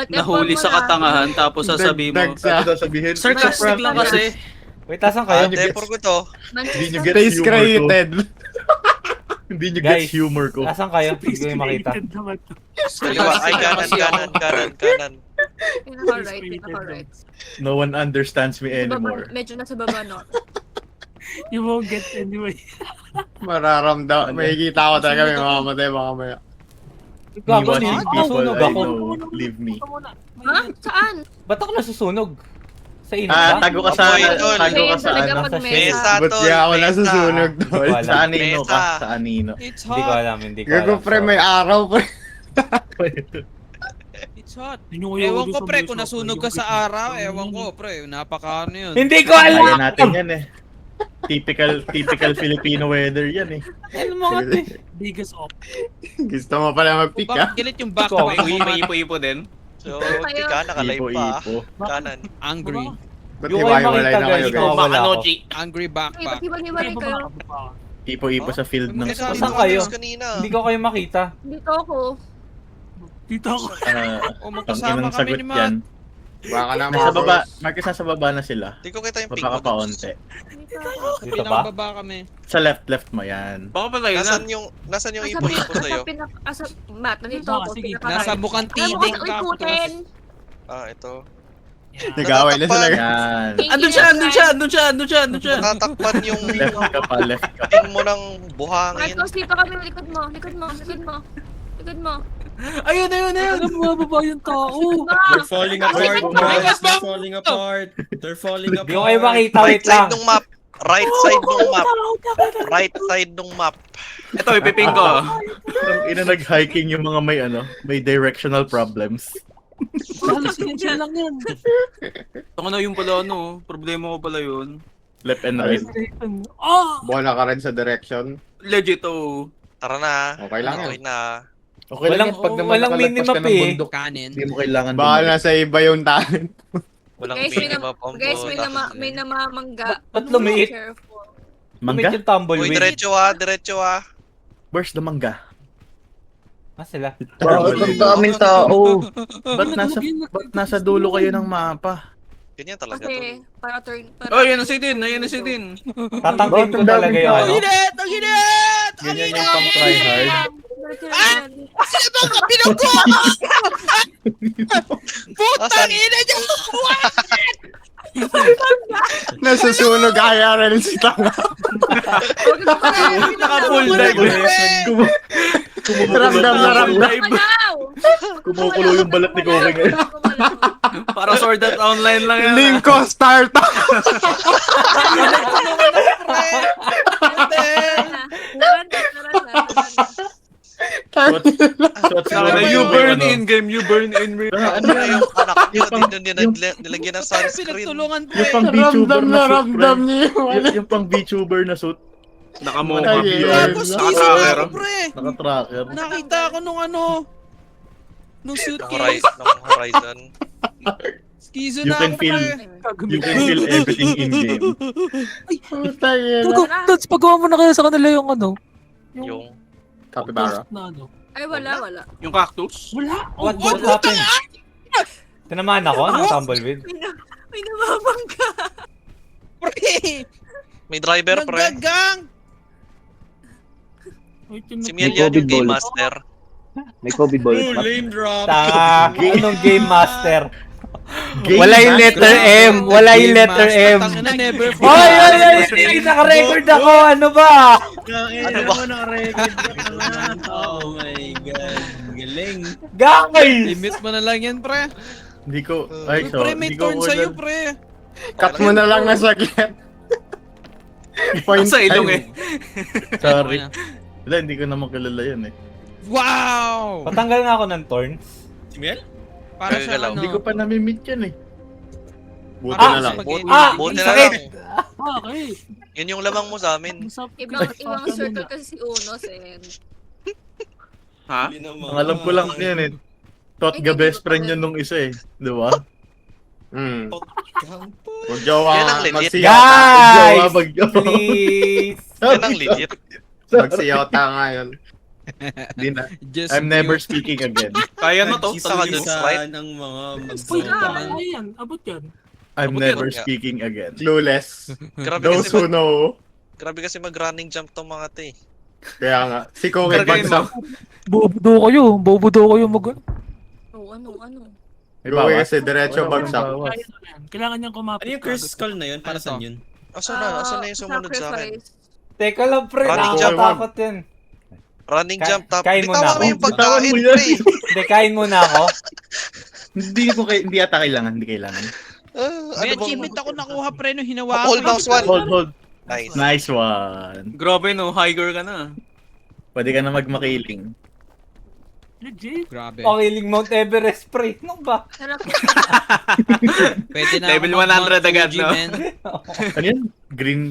nahuli sa katangahan tapos sasabihin mo. Ano sasabihin? Sarcastic lang kasi. Wait, tasan kayo? Altefor ko to. Hindi nyo get Face humor ko. created. Hindi nyo Guys. get humor ko. Tasan kayo? Hindi ko yung makita. Created naman to. Kaliwa. Ay, kanan. Pinaka-right, pinaka-right. No one understands me anymore. Medyo nasa baba, no? You won't get anyway. Mararamdam. May kita ko talaga may mamamatay mamaya. Me Gago, watching people nasusunog I ako. know leave me. Ito muna. Ha? Saan? Ba't ako nasusunog? Sa inyo Ah, ba? tago ka sa Apoy, tol. tago ka sa Talaga ano? pag Sa mesa. Mesa, Ba't tol. kaya ako Mesa. nasusunog Hindi tol? ko alam. Sa anino ka? Mesa. Sa anino. It's Hindi ko hot. alam, hindi ko Gago alam. pre, may araw pre. It's hot. Yun yung Ewan yung ko pre, sa kung mesa, nasunog yung ka sa gitna. araw, ewan ko pre, napaka-ano yun. Hindi ko Kaya alam! natin yan eh. Typical Filipino weather yan eh. Ano mga to? Biggest op. Gusto mo pala mag-pick Bakit ah? galit yung Ikaw, backpack? May ipo-ipo din. So, di ka nakalive pa. Ipo-ipo. Kanan. Angry. Ba't Yung hiwa-hiwalay kayo na makita, kayo guys, guys? wala ako. Angry Ay, backpack. ba't hiwalay kayo? Ipo-ipo sa field ng May Saan kasama kayo? ko kanina. Hindi ko kayo makita. Dito ako. Dito ako. O Ang magkasama inang kami sagot ni yan. Matt. Baka na Nasa baba, Marcos. Marcus, nasa baba na sila. Di ko kita yung pink Baba ka ko. pa Dudes. onte. Dito ako. Dito ba? Pinakababa kami. Sa left mo yan. Baka pala yun na. Nasaan yung ipo-ipo sa'yo? Asa, Matt, nandito Baka, ako. sige. pinaka-right. Nasa bukang Alam mo tiding kasi ka. ikutin. Ah, ito. Nag-away na sila. Yan. Andun siya. Natatakpan yung Left ka pa, left ka pa. pin mo ng buhangin. Marcos, dito kami. Likod mo. Likod mo. Likod mo. Likod mo. Ayun. Alam mo, baba yung tao. They're falling apart, guys. They're falling apart. They're falling apart. Hindi ko kayo makita, Right wait lang. side ng map. Right side ng map. Right side ng map. Ito, ipiping ko. Ang ina nag-hiking yung mga may directional problems. Hallucination lang yan. Ito na yung pala problema ko pala yun. Left and right. Oh! Bola ka rin sa direction. Legit oh. Tara na. Okay lang Okay yan. na. Okay lang yan, pag naman walang nakalagpas ka minimap ng eh. bundok, Kanin. hindi mo kailangan Baka bumalik. nasa iba yung talent. Walang Guys, may minimum combo. Guys, may namamangga. Ba't lumiit? Careful. Lumit Mangga? yung tumbleweed. Uy, diretso ah. Where's the mangga? Ah, sila. Bakit ang daming tao? Ba't nasa dulo kayo ng mapa? Ganyan talaga to. Kasi, para turn, para... Oh, yan na si Din. Ayan na si Din. Tatangkin ko talaga yung ano. Ang init! Ang init! Ang Ganyan init! yung pang try hard. Sino ba ka? Pinagkuha ka! Putang ina niya! Nasusunog kaya rin si Tanga. Naka-full dive. Ramdam na ramdam. Malaw! Kumukulo yung balat ni Kobe ngayon. Para Sword Art Online lang yan. Linko start. You burn in-game, you burn in real. Ano yung anak nyo? yung pang- Dito nilagyan ng sunscreen. Pinagtulungan pre. Yung pang VTuber Ramdam na na suit, ramdam pre. niyo. Yung pang VTuber na suit. Nakamoka. Ay, Tapos skizo na Naka-tracker. ako pre. Naka-tracker. Nakita ko nung ano. Nung suitcase. Ng Horizon. Skizo You na can ako feel pre. You can feel everything in game. Putang ina. Tots, pagawa mo na kayo sa kanila yung ano? Yung Capybara. Na ano? Ay, wala. Yung cactus. Wala. What happened? Tinamaan ako ng tumbleweed. May namamangga. Pre. may driver pre. Nagagang. Si Miel yan yung game master. May COVID ball. Lame drop. Tanga. Anong game master? Game Wala yung master. letter M. Wala yung letter M. Tangina never Oy! Naka-record ako. Ano ba? Ano ba? Oh my god. Galing. Guys! Limit mo na lang yan pre. Hindi ko, ay, so, Pre, may hindi ko turn sa'yo wala. pre. Cut mo na lang na saglit. Point Sa ilong eh. Sorry. Wala, hindi ko naman kilala yun eh. Wow! Patanggal nga ako ng thorns. Si Miel? Para sa Gagalaw. ano? Hindi ko pa nami-meet yan eh. Buti Ah, na lang. spaghetti. Buti na sakit. lang. Okay. Yun yung lamang mo sa amin. Ibang circle kasi si Uno, Sen. Ha? Ang alam ko lang yan eh. Totga best friend yun nung isa eh. Di ba? Huwag jowa. Yan ang legit. Guys! Magjowa. Please! Yan ang legit. Magsiyota nga yun. Di na. Just I'm never speaking again. Kaya na to. Isa ka dun, slide. ng mga Uy, magdodaan. ay yan. Abot yan. I'm Abot never yun. speaking again. Clueless. Grabe Those kasi, who know. grabe kasi mag-running jump tong mga to eh. Kaya nga. Si Kobe Kargayin mo. bagsak. Bobodo kayo mag... Oh, ano? May Kobe bawas. kasi diretso Wala, bagsak. walang bawas. Kailangan niyang kumapit. Ano yung curse skull na yun? Para saan yun? Asan na yung sumunod sa akin? Sacrifice. Teka lang, pre. Running jump. Nakakatakot yan. Running jump top. Kain mo na Bitawan ako. mo yung Bitawan pagkain mo yan. pre. Hindi, kain muna ako. Hindi ata kailangan. Hindi kailangan. May Ano bang... achievement ako nakuha pre no hinawakan. Hold mouse one. Hold. Nice. Nice one. Grabe no, higher ka na. Pwede ka na magmakiling. Legit. Grabe. Pakiling Mount Everest, pre. Ano ba? Sarap. Pwede na Level ako mag-Mount 100 agad, Fuji, no? man. Ano yan?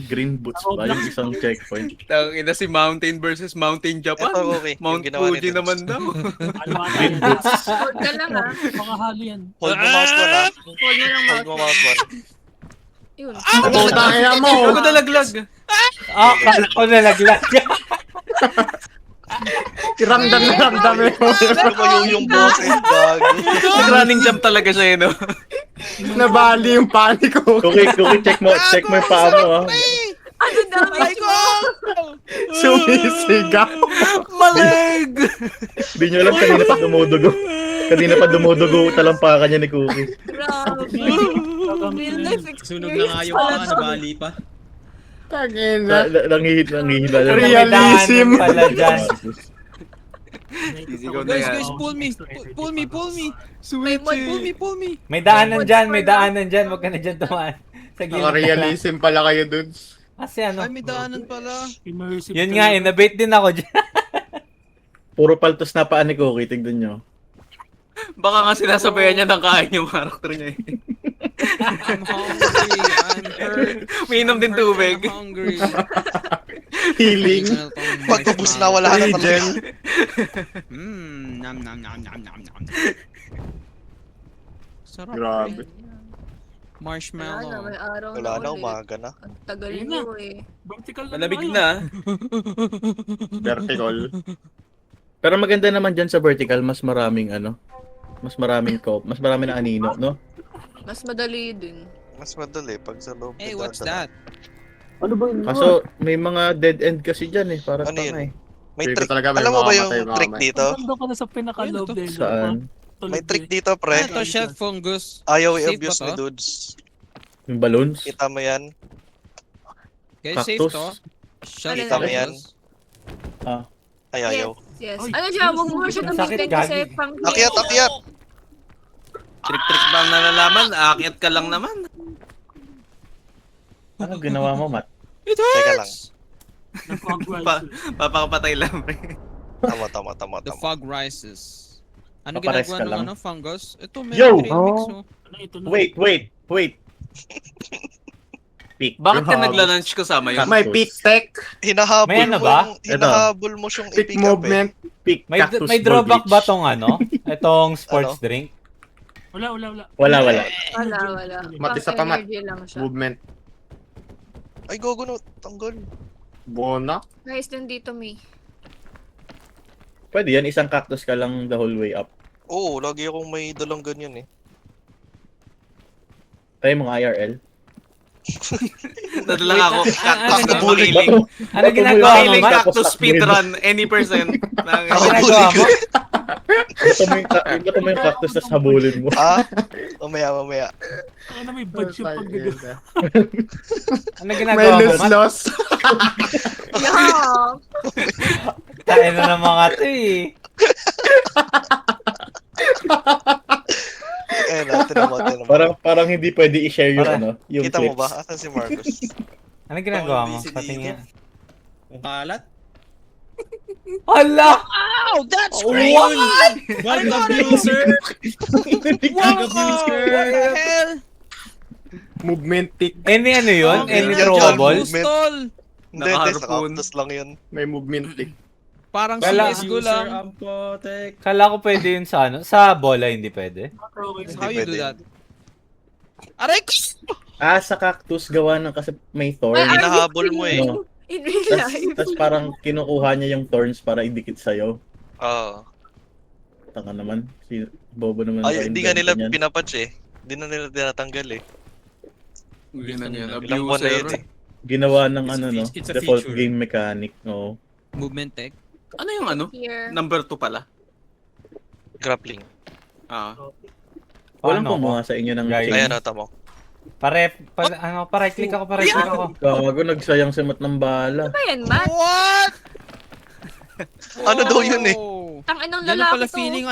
Green boots ba? Yung isang checkpoint. Ina si Mountain versus Mountain Japan. Ito okay. Mount Yung ginawa ni Fuji Dens. naman daw. Green boots. Hold ka lang ha. Makahalo yan. Hold mo mouse one ha. Hold mo lang Hold mo mouse. mouse one. Yun. Putang ina mo. Ako nalaglag. Kala ko nalaglag. Ramdam na ramdam mo. Lumayo yung boses. Gago. Nag-running jump talaga siya no. Nabali yung panic ko. Cookie, check mo yung paa mo ha. Ano daw? Aray ko! Sumisigaw. Maleg! Hindi nyo alam kanina pa dumudugo. Kanina pa dumudugo talampakan niya ni Cookie. Grabe. Real life experience. Sunog na nga yung pala to. nabali pa. Tangina. Nangihila. Realism. May daanan pala dyan. Sisigaw na Guys, yan. guys, pull me. Pull me. May mod. Pull me. May daanan dyan. Huwag ka na dyan tumaan. Sa gilid ka lang. Naka-realism pala kayo dun. Kasi ano. Ay, may daanan pala. Immersive. Yun nga, nabait din ako dyan. Puro paltos na paa ni Cookie. Tignan nyo. Baka nga sinasabayan niya ng kain yung karakter niya eh. I'm hungry. I'm hurt. Umiinom din tubig. I'm hungry. Healing. Pagkubos na wala na talaga. Regen. Nam. Sarap. Grabe. pre. Marshmallow. may araw Wala na, ulit. umaga na. Ang tagal Ayun nyo eh. Vertical na Malamig tayo. na. Vertical. Pero maganda naman dyan sa vertical, mas maraming mas maraming na anino, no? Mas madali din. Mas madali pag sa loob. Hey, may what's dadaan. that? Ano ba yun? Kaso may mga dead end kasi dyan eh, para Ano yun? tanga eh. May Feeling ko trick. talaga may Alam mo ba mamamatay, yung trick mamamay. dito? Nandun ka na sa pinaka-loob Ayun, din. Saan? May trick dito, pre. Ano to, shelf fungus? Ayaw Safe i-abuse ba ni to? dudes. Yung balloons? Kita mo yan? Guys, safe Cactus? to? Shelf Ano Kita mo yan? fungus? Ah. Ay, ayaw. Yes. Ay, Ano siya, huwag mo siya Sakit, gamitin kasi gagi. pang... Akyat, akyat! Trick-trick ba ang nalalaman? Aakyat ka lang naman. Ano ginawa mo, Matt? It Teka lang. hurts! The fog Pa- rises. Papakapatay lang. Tama. The fog rises. Ano Papares ginagawa ka ng lang. fungus? Ito, may Yo! remix Oh. Ano, ito na. Wait. Pick Bakit ka your nagla-lunch kasama yun? May peak tech, Hinahabol May ano mo ba? yung... Hinahabol mo siyang peak i-pick up eh. movement. Pick May cactus may ball drawback glitch. ba tong Itong sports Ano? drink? Wala. Wala. Wala. Mati sa Pang pamat. energy lang siya. Movement. Ay, gogo no. Tanggal. Bona. Guys, nandito may. Pwede yan, isang cactus ka lang the whole way up. Oo, lagi akong may dalang ganyan eh. Tayo mga IRL. Nadalang ako. Cactus na Nakabully mahiling. Ano ginagawa mo, Mahiling Matt? cactus speedrun. Any percent. Ano ginagawa mo? Ito mo yung cactus na habulin mo. Ah? Mamaya. Ano, may badge yung pagdagal. Ano May ginagawa mo, lose Matt? loss. Yeah! Kain na ng mga to eh. Eh na, tinan mo. Parang hindi pwede i-share yung yung Kita mo clips. ba? Asan si Marcus? Ano ginagawa mo? busy Pati dito. nga. Kung kalat. Hala! Ow! That's What? What the abuser! What the hell? Movement tick. Any ano yun? Okay. Any Yan, throwable? Movement. Stall! Hindi, sa Nakaharapon. cactus lang yun. May movement tick. Parang Wala. CSGO User lang. Ampotek. Kala ko pwede yun sa Sa bola hindi pwede. How you do Pwede. that? Aray ko! Sa cactus gawa ng kasi may thorn. Ay, Hinahabol mo eh. No. In real life. Tapos parang kinukuha niya yung thorns para idikit sa'yo. Oo. Tanga naman. Si Bobo naman. Ay, hindi nga nila pinapatch. pinapatch eh. Hindi na nila tinatanggal eh. Ganun yan. Ilang buwan na yun Abuser. eh. Ginawa ng It's a default feature. game mechanic. No. Movement tech. Ano yung ano? Here. Number 2 pala. Grappling. Ah. Walang Paano kumuha sa inyo ng Guys. chain. Ayan, nata mo. Right-click ako. Gago, nagsayang simot ng bala. Ano ba yan, Matt? What? Ano daw yun eh? Tanginang Yan ang lalaki pala to. feeling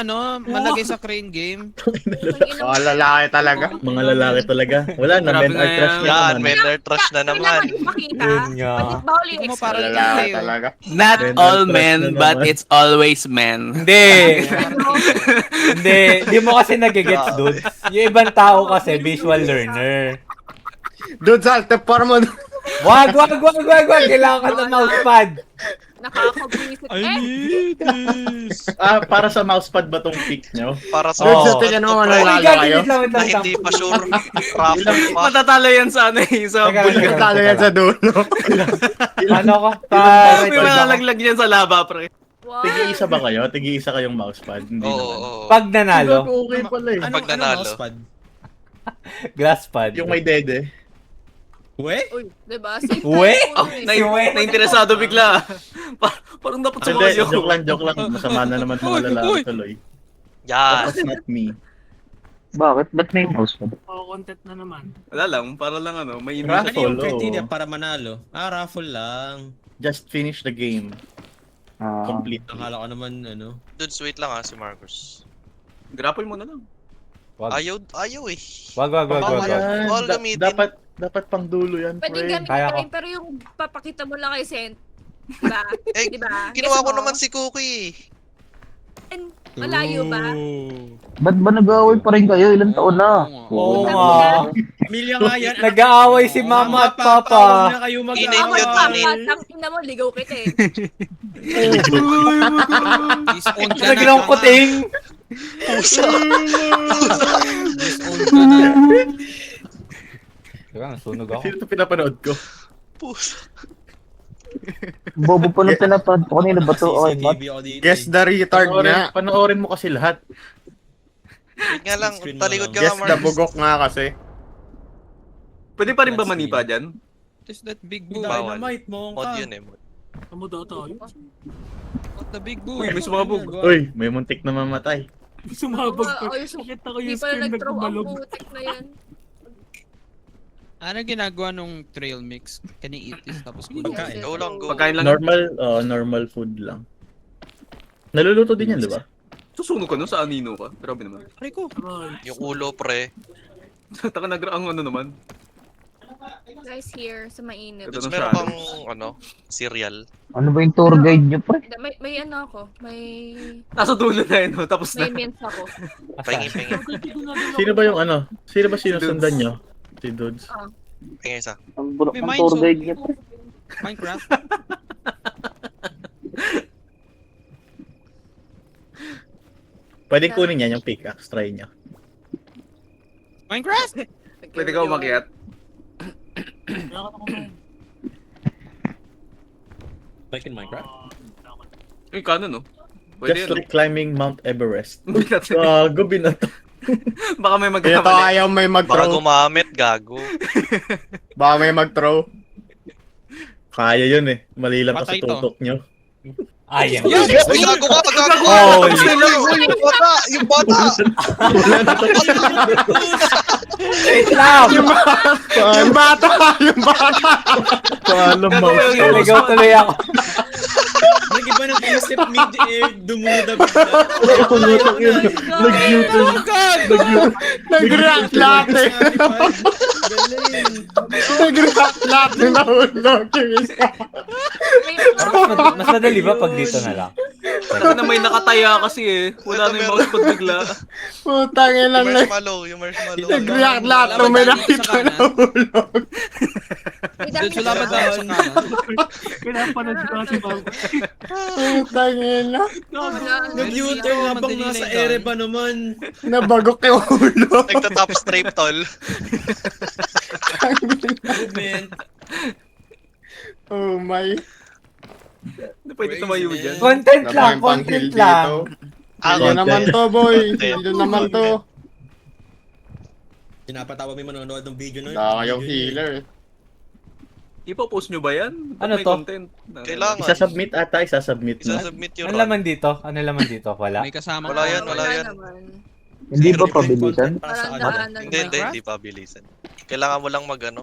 malagay sa crane game. Tanginang- Oh, lalaki talaga. Mga lalaki talaga. Wala na, Grabe men na are trash yan. na Yan, naman. men are trash na naman. Kailangan ipakita. Yun nga. Pati bawal yung Tingnan mo, extra. parang Lalaki tayo. talaga. Not Men all are trash men, na but naman. it's always men. Hindi. Hindi mo kasi nagigets, dude. Yung ibang tao kasi visual learner. Dude, salte par mo. Wag. Kailangan ka ng mousepad. Nakakabuisit. need this. Para sa mousepad ba tong pick nyo? Para sa Oo. Dude, sa tingin mo Pre, mananalo Ay, kayo. wait lang. na hindi pa sure. Raffle pa. Matatalo yan sa ano eh, sa Teka, bulga. Talo yan sa dulo. Ano ko? May malalaglag yan sa lava, pre. Wow. Tigi-isa ba kayo? Tigi-isa kayong mousepad? Hindi Oo, naman. oo. Pag nanalo, Okay pala eh. Pag nanalo. mousepad? glass pad. Yung may dede. We? Uy, diba? Safe Uwe? tayo muna eh. Nainteresado bigla. Parang dapat Hindi, sumayo. joke lang. Masama na naman mga lalaki tuloy. Yan. That's not me. Bakit? Ba't may mousepad? Oo, content na naman. Wala lang, para lang ano, may Ano Raffle, yung oo. criteria para manalo? Raffle lang. Just finish the game. Complete. Akala ko naman, ano. Dudes, wait lang si Marcus. Grapple mo na lang. Wag. Ayaw eh. Wag. Yan. Bawal gamitin. Dapat pang dulo yan, Pwede pre. gamitin Kaya ko. rin, pero yung papakita mo lang kay Sent. Diba? Eh, Diba? Ginawa ko Gets mo? naman si Cookie. And malayo ba? Ba't ba nag-aaway pa rin kayo? Ilang taon na? Oo Ang nga. Pamilya nga yan. Nag-aaway si mama at Huwag papa. na kayo Init Awat yun, pa, init. ang ina mo, ligaw kita eh. Disown ka na. Nagilong kuting. Pusa. Disown ka na. Teka, nasunog ako. Sino ito pinapanood ko? Puso. Bobo pa nung pinapad ko. Kanina ba to? Okay, Matt? CCTV ako dito. Guess the retard nga. Panoorin mo kasi lahat. Wait nga lang, Screen mo talikod ka lang. nga, Guess the Marcus. bugok nga kasi. Pwede pa rin ba Let's manipa see. dyan? Is that big Uy, boy? Bawal. dynamite mo Mod ka. yun eh, mod. Tamo daw tayo. What the big boy? Uy, may sumabog. Uy, may muntik na mamatay. Sumabog pa. Oo, yung Nakita ko Hindi yung pala screen na nag-throw ang gumalog. putik na yan. Ano ginagawa nung trail mix? Can you eat this tapos kunin? Pagkain. Go lang, go. Pagkain lang. Normal food lang. Naluluto din yan, di ba? Susunog ka nun sa anino ka. Grabe naman. Aray ko. Yung ulo, pre. Taka nagraang ano naman. Guys, here, sa mainit. Ito Tapos na meron siya. pang, cereal. Ano ba yung tour guide nyo, pre? May ano ako, may Nasa dulo na yun, no? Tapos may na. mints ako. Pahingin. Sino ba yung ano? Sino ba sinusundan nyo? Si Dudes. Pahingin isa. Ang bulok May ng mine, tour so- guide nyo, pre. Minecraft? Pwede kunin yan yung pickaxe, try nyo. Minecraft? Pwede ka umakyat? Like in Minecraft? Yung kanon, no? Just like climbing Mount Everest. Gago, binato. Baka may Ito magkamali. ayaw may Baka mag-throw. gumamit, gago. Baka may mag-throw. Kaya yun eh. Mali lang kasi Patay to. tutok nyo. Ayan. Ay, gago ka, gago ka! Holy Yung bata! Yung bata! Wait lang! Yung bata! Yung bata! Paalam mo. Naligaw tuloy ako. Nag-iba ng isip mid dumuda bigla. Pumutok yun. Nag-U-turn. Nag-react latte! Galing. Nag-react latte na hulog yung isa. Mas madali ba pag dito na lang? Parang na may nakataya kasi eh. Wala na yung mouse pag bigla. Putang Yung ilang marshmallow. nag-react latte nung may nakita na hulog. Doon sa laban tayo sa kanan. Pinapanood ko kasi bago. Putang ina. Nag-U-turn habang nasa ere pa naman. Nabagok yung hulog. Nagta-top strafe, tol. Man. Oh my. Hindi pwede tumayo dyan. Content lang, Napang panghil content lang. dito. Ah, Hindi naman to, boy. Hindi naman to. Pinapatawa mo yung manonood ng video na yun. Wala kayong healer. Ipo-post nyo ba yan? Ba't Ano may to? content? Kailangan. Isasubmit ata, isasubmit na. Isasubmit yung Ano run. laman dito? Ano laman dito? Wala. May kasama Wala ka. yan, wala yan. naman. Hindi ba Zero pabilisan? Para sa Parang ano. daanan. Hindi pabilisan. Kailangan mo lang mag-ano.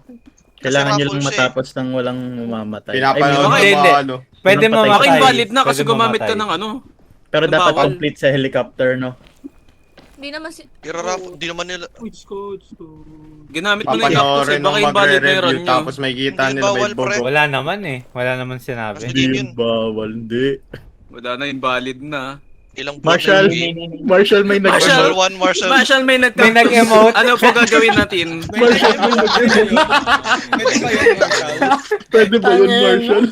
Kailangan nyo Kasi lang raffle siya eh. matapos ng walang mamamatay. Pinapanood Ay, ng hindi, mga hindi. ano. Pwede Walang patay. mamatay. Baka invalid na kasi Pwede gumamit ka mamatay. ng ano. Pero dapat Bawal. complete sa helicopter, no? Hindi naman si... Di naman nila. Coach, coach. Ginamit mo na yung cactus eh. Papanoorin Baka nung invalid na yung run magre-review nyo. tapos may kita Hindi nila may bawal, pre. bogo. Wala naman eh. Wala naman sinabi. Kasi Hindi Game yung yun. bawal, hindi. Wala na, invalid na. Ilang Marshall, Marshall may Marshall nag-emote. 1, Marshall. Marshall may May nag-emote. Ano po gagawin natin? Pwede ba yun, Marshall? Pwede ba yun, Marshall?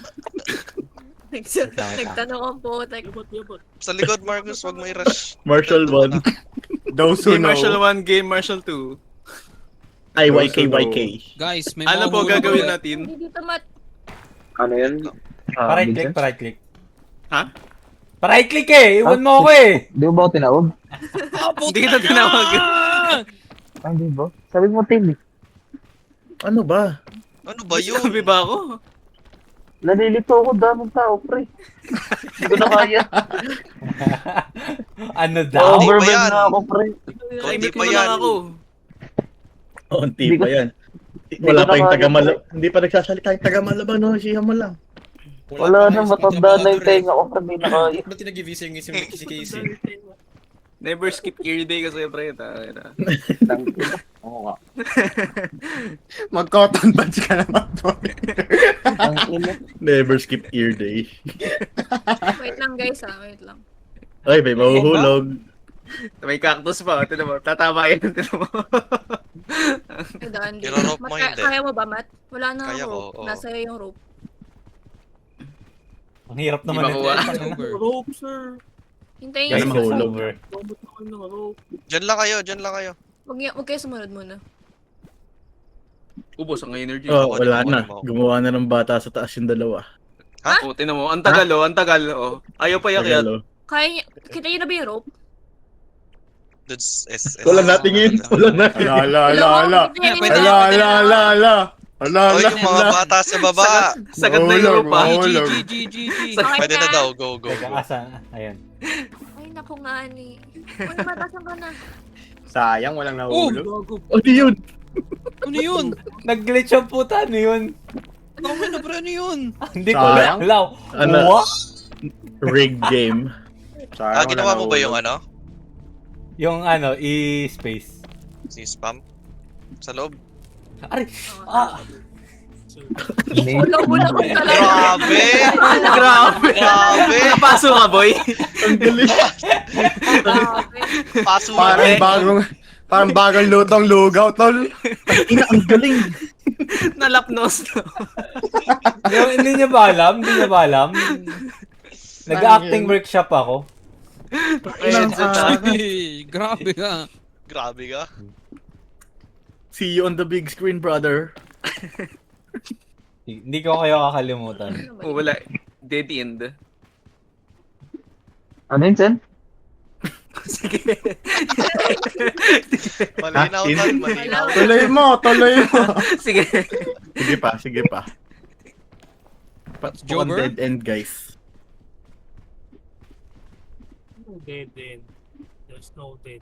Nagtanong ang putek. Yabot. Sa likod, Marcus, wag mo i-rush. Marshall 1. Those who Game know. Marshall 1, Game Marshall 2. Ay, YK. Guys, may Ano mga po hulog gagawin ulit. natin? Hindi dito mat... Ano yan? Pa-right click, pa-right click. Ha? Pa-right click eh! Iwan mo ako eh! Di ba ako tinawag? Hindi kita tinawag. Ah, di ba? Sabi mo, Tim. Ano ba? Ano ba yun? Sabi ba ako? Nalilito ako, daming tao, pre. Hindi ko na kaya. Ano daw? Hindi ba Overwhelmed yan? na ako, pre. Konti Kaimit pa mo na yan. lang ako. Konti Hindi pa ko- yan. Hindi Wala ko pa yung na kaya, tagamala. pre. Hindi pa nagsasalita yung tagamalaban, no? Siya mo lang. Wala na, matanda na yung tenga ko, pre. Hindi na kaya. Ba't tinag-visa yung si Casey? Never skip ear day kasi pre. Oo nga. Mag-cotton buds ka naman, boy. Ang ina. Never skip ear day. Wait lang guys wait lang. Ay, may mahuhulog. May cactus pa. Tignan mo. Tatama yan. Tignan mo. Ay, daan dito. Iro-rope mo, Mat, hindi. kaya mo ba, Matt? Wala na Kaya ang ko, rope. oo. Nasa iyo yung rope. Ang hirap Di naman makuha. Over. Rope, sir. Hintayin Kaya niyo mahulog. sa Over. Bomot na kayo ng rope. Dyan lang kayo, dyan lang kayo. Huwag kayo sumunod muna. Ubos ang energy. Oh, Ako, wala ako, na. ako. Gumawa na ng bata sa taas yung dalawa. Oh, tinan mo. Ang tagal oh, ang tagal oh. Ayaw pa yakyat. Tagalo. Kaya niya, kita niyo na ba yung rope? Dudes, SS. Wala natingin. Wala natingin. Ala. Oh, yung mga bata sa baba. Sagad na yung ropa. G. Pwede na daw, go. Teka, asa? Ayan. Ay, naku nga ni. Ano matasan ka na? Sayang, walang nahulog. Gago. Ano yun? Ano yun? Nag-glitch ang puta, ano yun? Ano na bro, ano yun? Hindi ko Sayang. alam. Ano? What? Rig game. Sayang, Ginawa mo ba yung nahulog. ano? Yung ano, e-space. Si spam? Sa loob? Aray! Ah! Ulang-ulang ko talaga. Grabe! Grabe. Grabe! Nakapaso ka, boy. Ang galing. Grabe. Paso Parang bagong lutong lugaw, tol. Ina, ang galing. Nalapnos. Hindi niya ba alam? Hindi niya ba alam? Nag-acting workshop ako. Grabe ka. Grabe ka. See you on the big screen, brother. Hindi ko kayo kakalimutan. Oh, wala. Dead end. Ano yun, Sen? Sige. Malinaw tol, malinaw. Tuloy mo. Sige. Sige pa. On Jobber? dead end, guys. Dead end. There's no dead.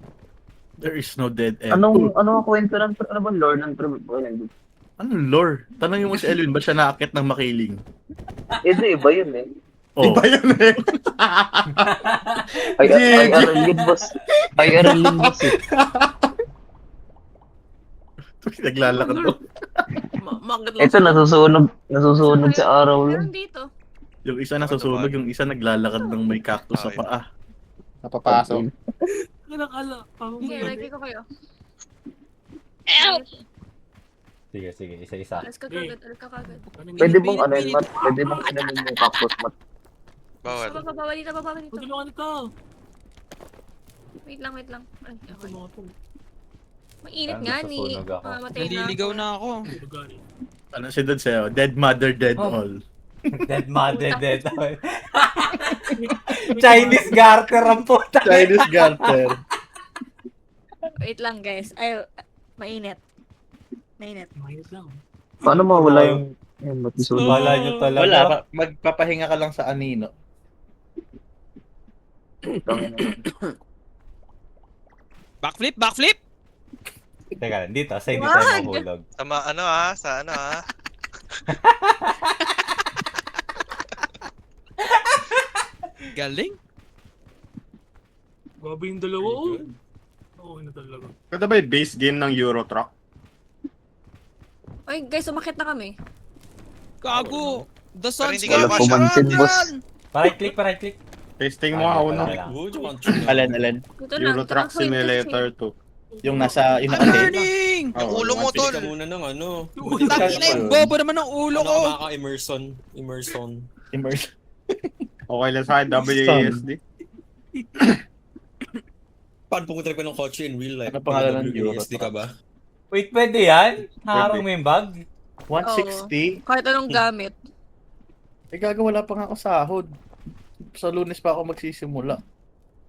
There is no dead end. Ano ang kwento ng, ano ba, lore ng Triple? Anong lore? Tanongin mo si Elwin, ba siya naakit ng makiling? Hindi, iba yun eh. Oh. Iba yun eh. Ay, Aralin, boss. Ay, Aralin, boss eh. Naglalakad to. Ito, nasusunog sa araw Meron lang. dito. Yung isa nasusunog, yung isa naglalakad ng may cactus sa paa. Napapasok. Ala. Sige, lagi ko kayo. Sige, isa-isa. Alas ka kagad. Pwede bang ano yun, Matt? Pwede bang inanin yung cactus, Matt? Bawal. Baba dito. Tulungan ito. Wait lang. Ay, okay. Tulungan ito. Mainit Parang nga ni. nasusunog ako. Mamatay na. Naliligaw na ako. Lugarin. Ano si Dad sa'yo? Dead mother, dead Oh. all. Dead mother, dead. Chinese garter ang puta. Chinese garter. Wait lang guys. Ay, mainit. Mainit lang. Paano mawala yung matisunog? Wala nyo talaga. Wala, magpapahinga ka lang sa anino. Backflip! Teka, dito. Sa hindi tayo Wag! mahulog. Sa ano ah. Galing. Grabe yung dalawa. Oo, na talaga. Kada ba yung base game ng Euro Truck? Ay guys, umakit na kami. Gago. The sun's hindi gonna ka shine pumansin, yan. boss. Right click. Testing mo ako, no? Would you want to? Alin. Dito na. Euro Truck Simulator 2. Yung nasa, I'm nakatay. learning! Yung ulo mo Pili tol. ka muna ng ano. Tangina yung bobo naman ng ulo ko. Immersion. Immerse. Okay lang sa akin, WASD. Paano pumunta ko ng kotse in real life? Ano pangalan ng Euro WASD ka ba? Wait, pwede yan? Harang mo yung bag? 160? Kahit anong gamit. Eh gaga, wala pa nga ako sahod. Sa Lunes pa ako magsisimula.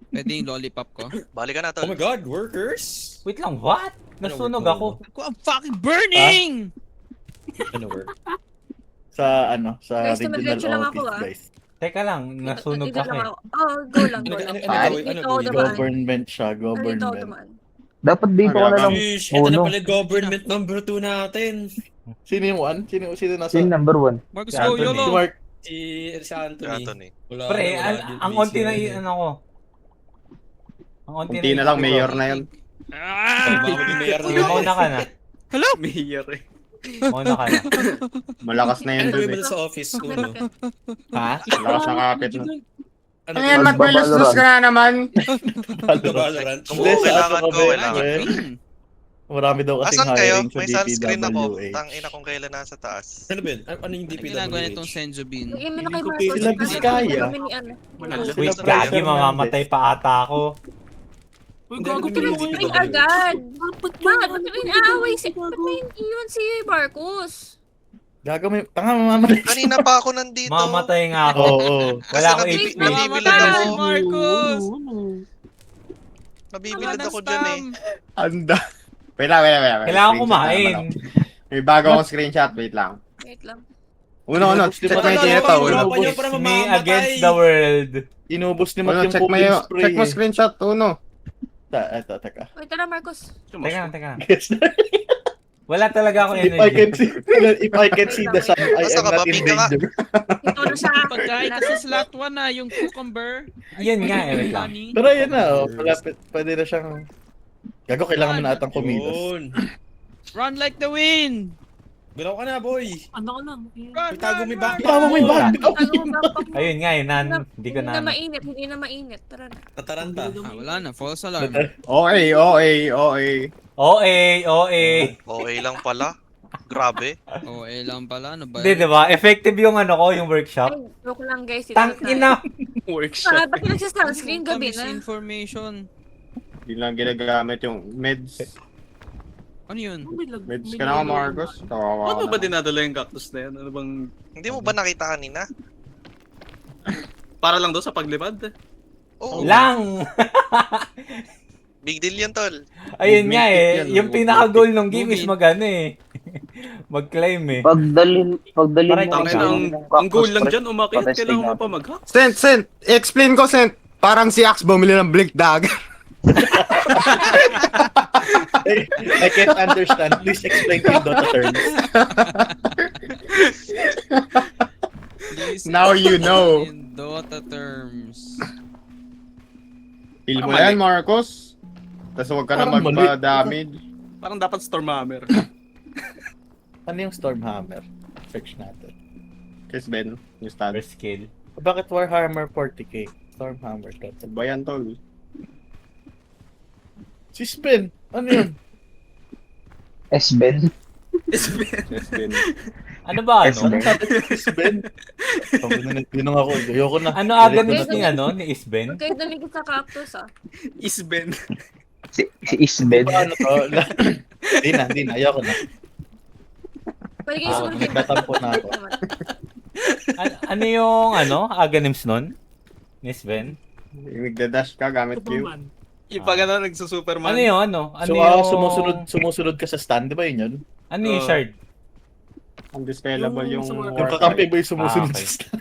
Pwede yung lollipop ko. Balik ka na Oh tol. my god, workers! Wait lang, what? Nasunog ako. Ako, I'm fucking burning! Ano work? Sa Guys, regional tumiretso lang ako, office, ah. guys. Teka lang, nasunog Dito ako lang eh. ako. Oh, go lang. Dito ako dumaan. Government siya, Dito ako government. dumaan. Dapat dito ka na lang. Sheesh, ito na Uno. pala government number 2 natin. Sino yung one? Sino nasa? Sino number 1? Marcos, Si go, Anthony. YOLO! Si Mark. Si Anthony. Anthony. Wala, Pre, wala, ang busy onti na yan. ano ko. Ang Kunti na lang, mayor na yun. Baka maging mayor na yun. Mauna ka na. Hello? Mayor eh. Mauna ka na. Malakas na yun Ano dun ba eh. sa office? Uno. Ha? Malakas na kapit na. Ano yan, Matt Berluscos ka na naman? Valorant. Oo, kailangan ko. Marami daw kasing Asan kayo? hiring sa May sunscreen ako. DPWH. Tangina kung kailan nasa taas. Ano ba yun? Ano yung Ang ginagawa nitong DPWH? Senzobin. Yung email na kay Hindi ko Marcos. sila Biskaya. Kami ni ano. Wait, Sila gagi, Fernandez. mamamatay pa ata ako. Uy, Hindi, gago hindi, tulungan hindi, yun. Ay, agad! Ba't Bakit? Ba't may inaaway si... Ba't may iyon si Marcos? Gago may... Tanga, mamamatay. Kanina pa ako nandito. Mamatay nga ako. Oo. Wala akong Kasi HP. nabibilad Mamamatay ako. si Marcos! Nabibilad Wala ako ng dyan eh. spam. Anda. Wait lang. Kailangan Screenshot kumain. naman ako. May bago akong screenshot. Wait lang. Wait lang. Uno. Check mo yung Kinito. Uno. Uno pa niyo para Me mamamatay. against the world. Inubos ni Matt Uno, yung check mo pumping yung... spray. Check mo screenshot. Uno. Eto, teka. Wait lang, Marcos. Teka. Wala talaga akong If I can energy. see, if I can see the sun, I Basta am ka ba? not in Pika ka. danger. Ito na siya. Pagkain ka sa slot 1 na, yung cucumber. Yan nga, wait lang. Honey. Pero yun na, oh. Malapit. Pwede na siyang... Gago, kailangan mo na atang kumilos. Yun. Run like the wind! Galaw ka na, boy. Ano ka lang? Run, Itago mo yung back. Bitawa mo yung bag! Tago mo backpack mo. Ayun nga, yun. Hindi ko Hindi na... na mainit. Hindi na mainit. Tara na. Tataranta. Wala na, false alarm. Okay. OA. Okay lang pala. Grabe. Oh, lang pala, ano ba? Hindi, diba? Effective yung ano ko, yung workshop. Ay, joke lang guys. Tang ina! Ah, ba't yung sunscreen gabi na? Information. Hindi lang ginagamit yung meds. Ano yun? Meds ka na nga, Marcos. Kawawa Ano ka ba na. dinadala yung cactus na yan? Ano bang... Hindi mo ba nakita kanina? Para lang daw sa paglipad? Oo. Lang! Big deal yan, tol. Ayun nga Mythic eh. yan, Yung no? pinaka-goal ng game Movie. is mag-ano eh. Mag-climb eh. Pagdalin Parang mo. tangina, Ang goal lang dyan, umakit. Kailangan mo pa mag-hack. Sent. Explain ko, Sent. Parang si Axe bumili ng Blink Dagger. I can't understand. Please explain in Dota terms. Please Now you know. In Dota terms. Feel mo yan, Marcos. Tapos huwag ka na Parang mali. magpa-damage. Parang dapat Stormhammer. Ano yung Stormhammer? Search natin. Kiss Ben, yung stat. First skill. Bakit Warhammer 40k? Stormhammer. Total. Ba yan, tol? Si Spen! Ano yun? S-Ben. Kiss Ben. Ano ba ano? Ano sabi si Spen? Sabi na nagtinong ako. Ayoko na. Ano aganis ni ano? Ni Isben? Huwag kayo dumikit sa cactus ah. Isben. Si Isben. Paano to? Hindi na. Ayoko na. Pwede kayo sumunod kayo. Nagtatampo na ako. Ano yung ano? Aganims nun? Ni Isben? Yung nagda-dash ka gamit Q. Superman. Yung pag ano, nagsusuperman. Ano yung ano? Ano So, yung... sumusunod ka sa stand, di ba yun yun? Ano yung shard? Undispellable yung Yung Yung kakampi mo yung sumusunod okay. sa stand.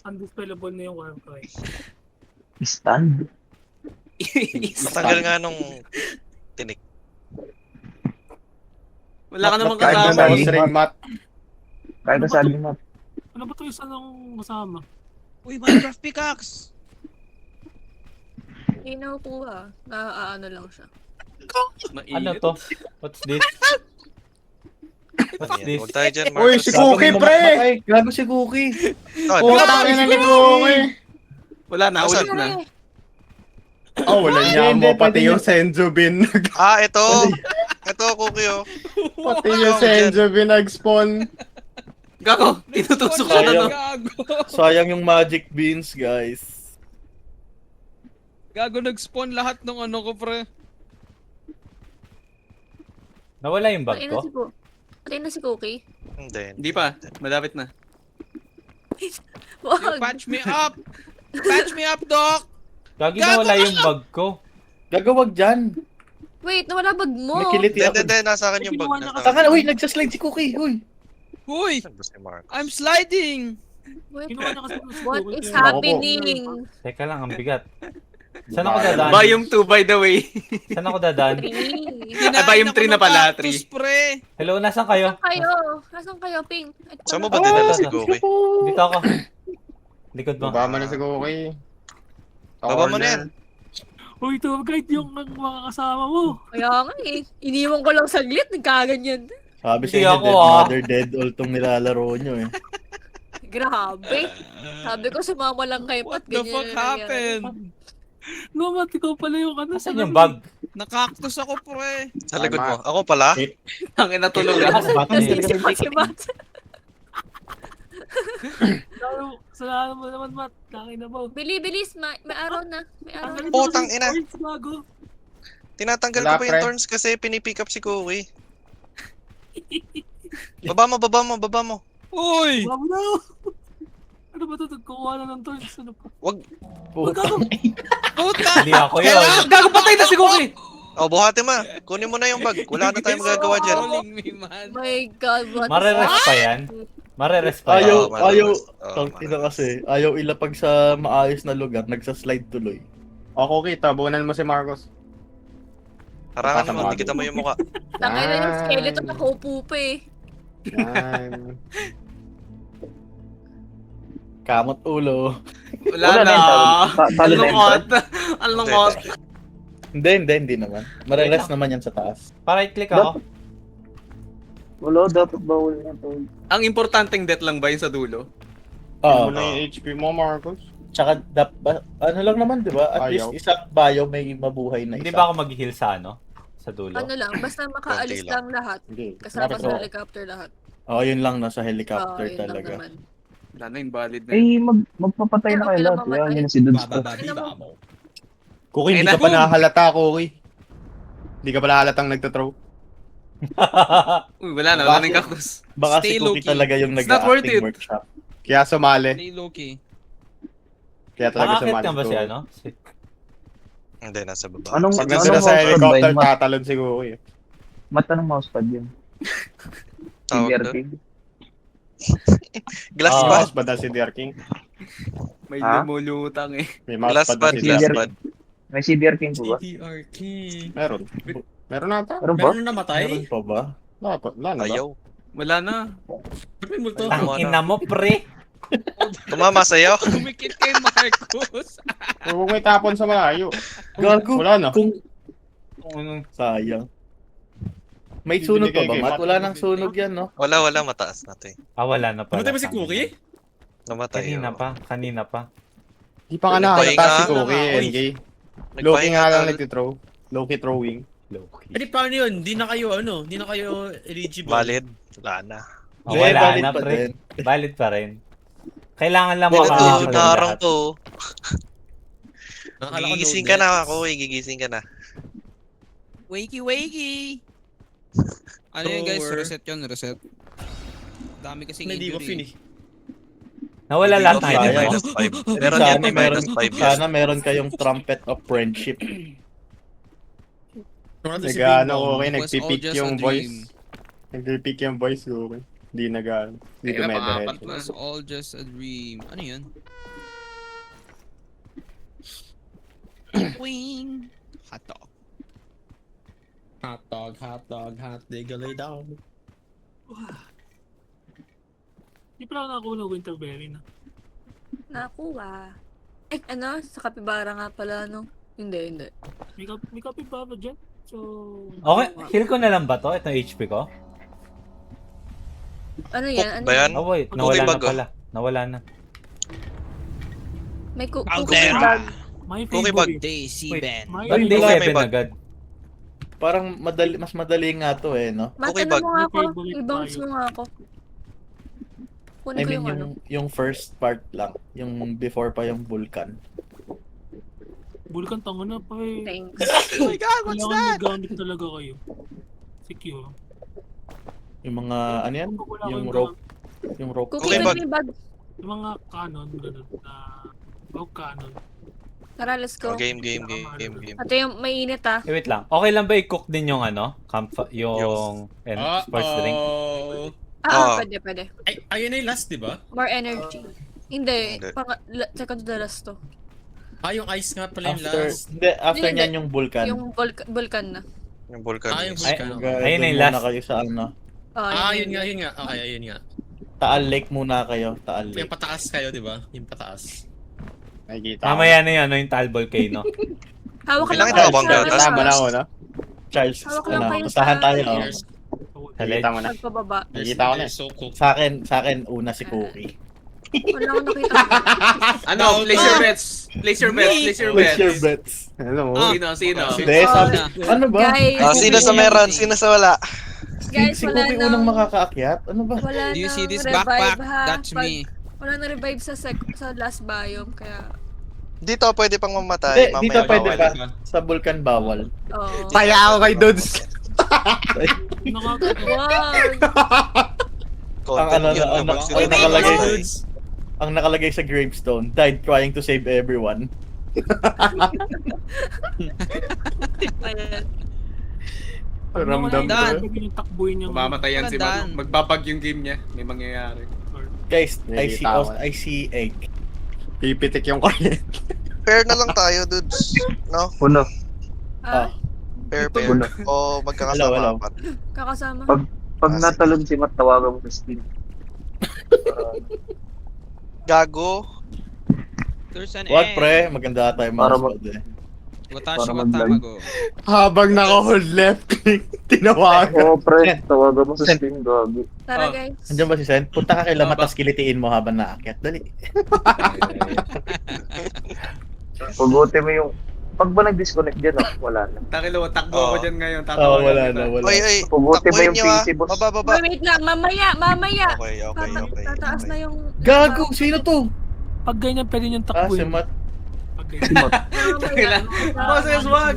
Undispellable na yung Warcry. Stand. Natanggal nga nung tinik. Wala ka namang Kahit na kasama. sa string mat. Kahit na sabi mo. Ano ba ito yung sanang kasama? Uy, Minecraft pickaxe! Hindi nakukuha. Ano lang siya. Mainit. Ano to? What's this? What's Ayan, this? huwag tayo dyan, Uy, Marcos. si Cookie, pre! Gago si Cookie! Oh, Putang ina ni Cookie! Wala na, Asan? ulit na. Oh, wala niya Hindi, mo. Pati pwede yung Senzubin. ito. Ito, Cookie, oh. Pati yung Senzubin nag-spawn. Gago, tinutusok ka na no. Gago! Sayang yung magic beans, guys. Gago nag-spawn lahat ng ano ko, pre. Nawala yung bag Patay ko? na si Cookie. Patay na si Cookie. Hindi. Hindi pa, malapit na. You Wag. patch me up! Patch me up, Doc! Gagi nawala yung bag ko. Gagawag dyan. Wait, nawala bag mo. May kiliti ako. Hindi, nasa akin yung bag na. Taka na, uy, nagsaslide si Cookie, uy. Uy! Saan ba si Marcos? I'm sliding! Wait, Kinuha niya kasi ng what Cookie. is Ako po. happening? Teka lang, ang bigat. Saan ako dadaan? Volume 2 by the way. Saan ako dadaan? Ah, ba yung tree na pala, tree? Cactus, pre! Hello, nasan kayo? Nasaan kayo, Ping? Ito Saan mo pala. ba dinala si Cookie? Dito ako. Likod mo. Baba mo na si Cookie. Sa Baba mo na corner. yan. Uy, tour guide yung mga kasama mo. Kaya nga eh. Iniwan ko lang saglit, nagkaganyan. Sabi Hindi sa inyo, ako, dead ah. mother, dead all tong nilalaro nyo eh. Grabe. Sabi ko sumama lang kayo What pat the ganyan fuck na nangyari. happened? No, mat, ikaw pala yung ano. Nasaan yung bag? Nakaktus ako, pre. Sa likod mo. Ako pala? Ang ina tulog ah. Bakit? Si Matt. Kasalanan mo naman, Matt. Tangin na mo. Bilis, may araw na. May araw na. Putang ina. Gago. Tinatanggal Wala, ko pa yung pre. thorns kasi pinipick up si Cookie. Baba mo. Uy! Wala mo na. Ano ba ito? Nagkukuha na ng toys. Ano pa? Puta. Puta! Hindi ako yun. Gago, patay na si Cookie! Oh, buhati mo. Kunin mo na yung bag. Wala na tayong magagawa dyan. Calling me, man. My God, what Mareres pa yan. Mareres pa yan. Ayaw, Oo, malakas. ayaw, Oo, tangina malakas. kasi, ayaw ilapag sa maayos na lugar, nagsa-slide tuloy. O, Cookie, tabunan mo si Marcos. Harangan mo, dikita mo yung muka. Tangin na yung skeleton nakaupo pa eh. Yan. Kamot ulo. Wala Wala na. na yun, talo na yun, Alungot. Alungot. Hindi naman. Mareres naman yan sa taas. Para i-click ako. Wala, dapat bawal na to. Ang importanteng death lang ba yun sa dulo? Oo. Ano yung HP mo, Marcos? Tsaka, ano lang naman, di ba? At Ayaw. least isang bio may mabuhay na isa. Hindi ba ako mag-heal sa ano? Sa dulo? Ano lang, basta makaalis Konti lang. lang lahat. Hindi. Kasama Dapat sa Oo. helicopter lahat. Oo, yun lang, nasa Oo, helicopter yun lang talaga. naman. Wala na, invalid na yun. Eh, magpapatay na kayo Okay lang lahat. mamatay. Kaya yun si Dudes ko. Cookie, hindi Ayun ka na. pa nahalata, Cookie. Hindi ka pala halatang nagtathrow. Uy, wala na. Wala na yung cactus. Baka Stay si Cookie low-key. talaga yung It's not worth nag-acting it. workshop. Kaya sumali. Stay low-key. Kaya talaga Nakakit sumali. na ba si Cookie. ano? Hindi, nasa baba. Anong Pag nandun na sa mousepad ba helicopter, yun? Mat, tatalon si Cookie. Mat, anong mousepad yun? Tawag CDR doon. King? Glass Ah. pad. Mouse ba na si Dear King? May Ha? lumulutang eh. May mouse Glass pad pad, na si glass Dear pad. King. May CDR King po ba? CDRK. Meron. Meron na ata? Meron ba? Meron na namatay? Meron pa ba? Wala na ba? Ayaw. Wala na. Ba't may multo? Ang ina mo, pre. Tumama sa'yo. Kumikit kay Marcos. Huwag may tapon sa malayo. Gago. Wala na. Kung... Sayang. May sunog pa ba, Mat? Wala nang sunog yan, no? Wala, mataas na to eh. Wala na pala. Namatay ba si Cookie? Namatay. Kanina pa. Di pa nga Nagpahinga. nakalata si Cookie, Uy. NK. Loki nga lang nagtitrow. Loki throwing. Low-key. Eh, paano yun? Di na kayo eligible. Valid. Wala na. Hindi, Wala valid na, pa pre. din. Valid pa rin. Kailangan lang Pero makakaroon to, narang lahat. to. Nakakala ko Gigising no ka na deaths. ako eh, gigising ka na. Wakey. Ano yun guys? Thrower. Reset yun, reset. Dami kasing May di ba injury. finish? Nawala lahat ng Hindi item ko ko. minus 5. Meron yan, may minus 5 yan. Sana meron kayong trumpet of friendship. Nag-ano It Cookie, was all nagpipick just yung a voice. dream. Nagpipick yung voice Cookie. Hindi nag-ano. Hindi Kaya pangapat dumediretso. It was all just a dream. Ano yun? Wing! Hotdog. Hot dog, they go lay down. Hindi pala ako nakakuha ng Winterberry na. Nakuha. Eh, ano? Sa kapibara nga pala, no? Hindi. May copy ba ba dyan? So... Okay, heal ko na lang ba to? Ito HP ko? Ano yan? Ano Ba yan? Oh wait, Okay, nawala na bago. pala. Nawala na. May Out cookie there! bag. My Cookie favorite. Daisy Wait. Ben. My Ba't day Wala, may 7 bag. agad? Parang mas madali nga to eh, no? Cookie Matano bag. mo nga ako. My favorite I-bounce tayo. mo nga ako. Kunin I ko mean, yung ano. yung first part lang. Yung before pa yung vulkan. Bulkan tango na pa eh. Thanks. Oh my god, what's Kailangan that? magamit talaga kayo. Secure. Yung mga, ano yan? Wala Yung akong rope. Yung rope. Cookie Okay, bag bag. may bag. Yung mga canon, gano'n na... Bawag canon. Tara, let's go. Oh, game. Ito yung mainit ah. Wait lang. Okay lang ba i-cook din yung ano? Yung sports drink? Ah. Pwede. Ay, ayun na yung last, di ba? More energy. Hindi. Hindi. Second to the last to. Yung ice nga pala yung After, last. after Hindi. niyan yung vulkan. Yung vulkan na. Yung vulkan. Yung is- vulkan. Ayun na yung Doon last. muna kayo sa ano. Yun nga. Okay, ayun nga. Taal Lake muna kayo. Taal Yung Lake. pataas kayo, di ba? Yung pataas. Nakikita. Mamaya na yun, ano yung Tal Volcano. Hawak Kailangan lang ito bang kayo gatas? sa Tama na ako, no? Charles, Hawak lang ano, kayo puntahan sa- tayo. Oh. Cheers. Sa ledge. Nakikita mo na. pagpababa. Nakikita ko na. So cool. Sa akin una si Cookie. Wala akong nakita. Ano? Place your bets. Place your bets. Place your What's your bets. bets? Ano mo? Sino? Hindi, sabi, ano ba? Guys, Sino sa meron? Sino sa wala? guys, Si wala Cookie nang... unang makakaakyat? Ano ba? Wala Do you see nang this revive, backpack? ha? That's me. Wala na revive sa last biome, kaya... Dito pwede pang mamatay. Hindi, dito mamaya pwede bawal. pa. Sa vulkan bawal. Oo. Kaya ako kay Dudes. Wag! Content Ang ano- yun, ang- kapag ang sila nakalagay mamatay. doon. Ang nakalagay sa gravestone, died trying to save everyone. Ayan. Ramdam ko. Yung takbuhin niya. Mamamatayan si Tandaan. Manu. Magbabag yung game niya. May mangyayari. Guys, Really tama. I see egg. Pipitik yung kuryente. Pair na lang tayo, dudes. No? Uno. Ah, Pair. Wala. O Hello, magkakasama hello. apat. kakasama. Pag natalon si Matt, tawagan mo sa Steam. Gago. There's an Wag pre, maganda tayo Para mga mag- squad eh. Watashi para wa mag-live. tamago. Habang naka-hold left click, tinawagan. Oo, pre. Tawagan mo sa Steam, gabi. Tara, Oh. guys. Andiyan ba si Sen? Punta ka kay Lama, tas kilitiin mo habang naakyat. Dali. Paguti mo yung... Pag ba nag-disconnect dyan, wala na. Takilo, takbo Oo. ako dyan ngayon. Oo, Tatawagan wala kita. na, wala. Oy, Pabuti ba takbuhin yung nyo ah. PC, boss? Mabababa. Wait lang, mamaya! Okay. Tataas na yung... Gago! Sino to? Pag ganyan, pwede niyong Ah, si takbuhin. Matt. Pag ganyan. Mamaya. Boses, wag!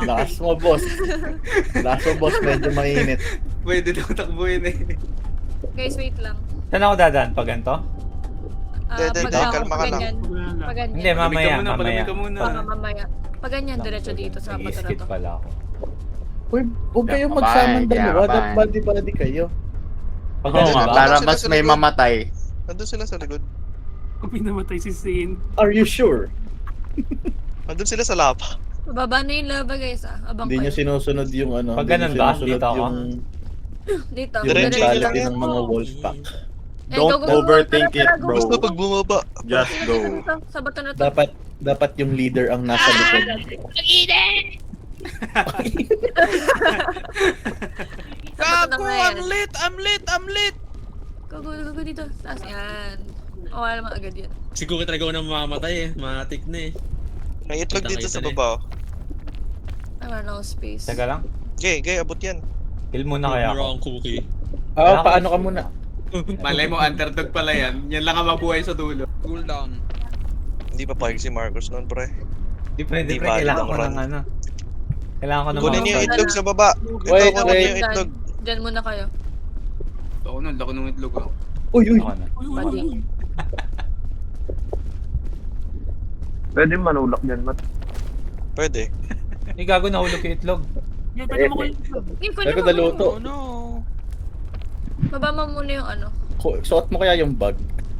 Lakas mo, boss. Lakas mo, boss. Medyo mainit. Pwede daw takbuhin eh. Guys, wait lang. Saan ako dadaan? Pag ganito? Hindi, kalma ka lang. Pag ganyan. Hindi, mamaya, Palamig ka muna, mamaya. palamig ka muna. Mamaya. Pag ganyan, diretso dito sa pato na Nag-skip to. pala ako. Uy, huwag kayong Kaya magsamang kabayan, dalawa. kaya kabayan. Badi-badi kayo. Pag Oo ganito nga, ba? para Sila mas sa may likod. mamatay. Nandun sila sa likod. Kung pinamatay si Saint. Are you sure? Nandun sila sa lapa. Bababa na yung lava, guys, ah. Abang Hindi nyo kayo. sinusunod yung ano. Pag hindi nyo ganun ba? sinusunod Dito ako? yung, Dito. yung Diretso mentality lang yan. ng mga wolf pack. Don't overthink it, bro. Basta pag bumaba. Just go. Sa bato na to. Dapat yung leader ang nasa likod. Gago! I'm lit! Gago dito. Taas yan. O, wala naman agad yan. Siguro talaga ako na mamamatay eh. Matik na eh. May itlog dito sa Kita-kita baba. Ay, wala na akong space. Teka lang. Gay, abot yan. Kill muna kaya ako. Wrong cookie. Ah, paano ka muna? Malay mo, underdog pala yan. Yan lang ang mabuhay sa dulo. Cool down. Hindi pa payag si Marcos noon, pre. Di pre, Di pre. valid Kailangan ang ko run. ng ano. Kailangan ko ng Kunin niyo yung mga itlog sa baba. Wait, Ito, kunin wait. niyo yung itlog. Diyan muna kayo. Ako nun, lako nung itlog ah. Uy, uy. Ako na. Badi. Pwede manulak dyan, Matt. Pwede. Ay, gago nahulog yung itlog. Hindi, pwede mo kayo. Yung Lalo kunin mo. naluto. Oh no! Baba mo muna yung ano. Suot mo kaya yung bag.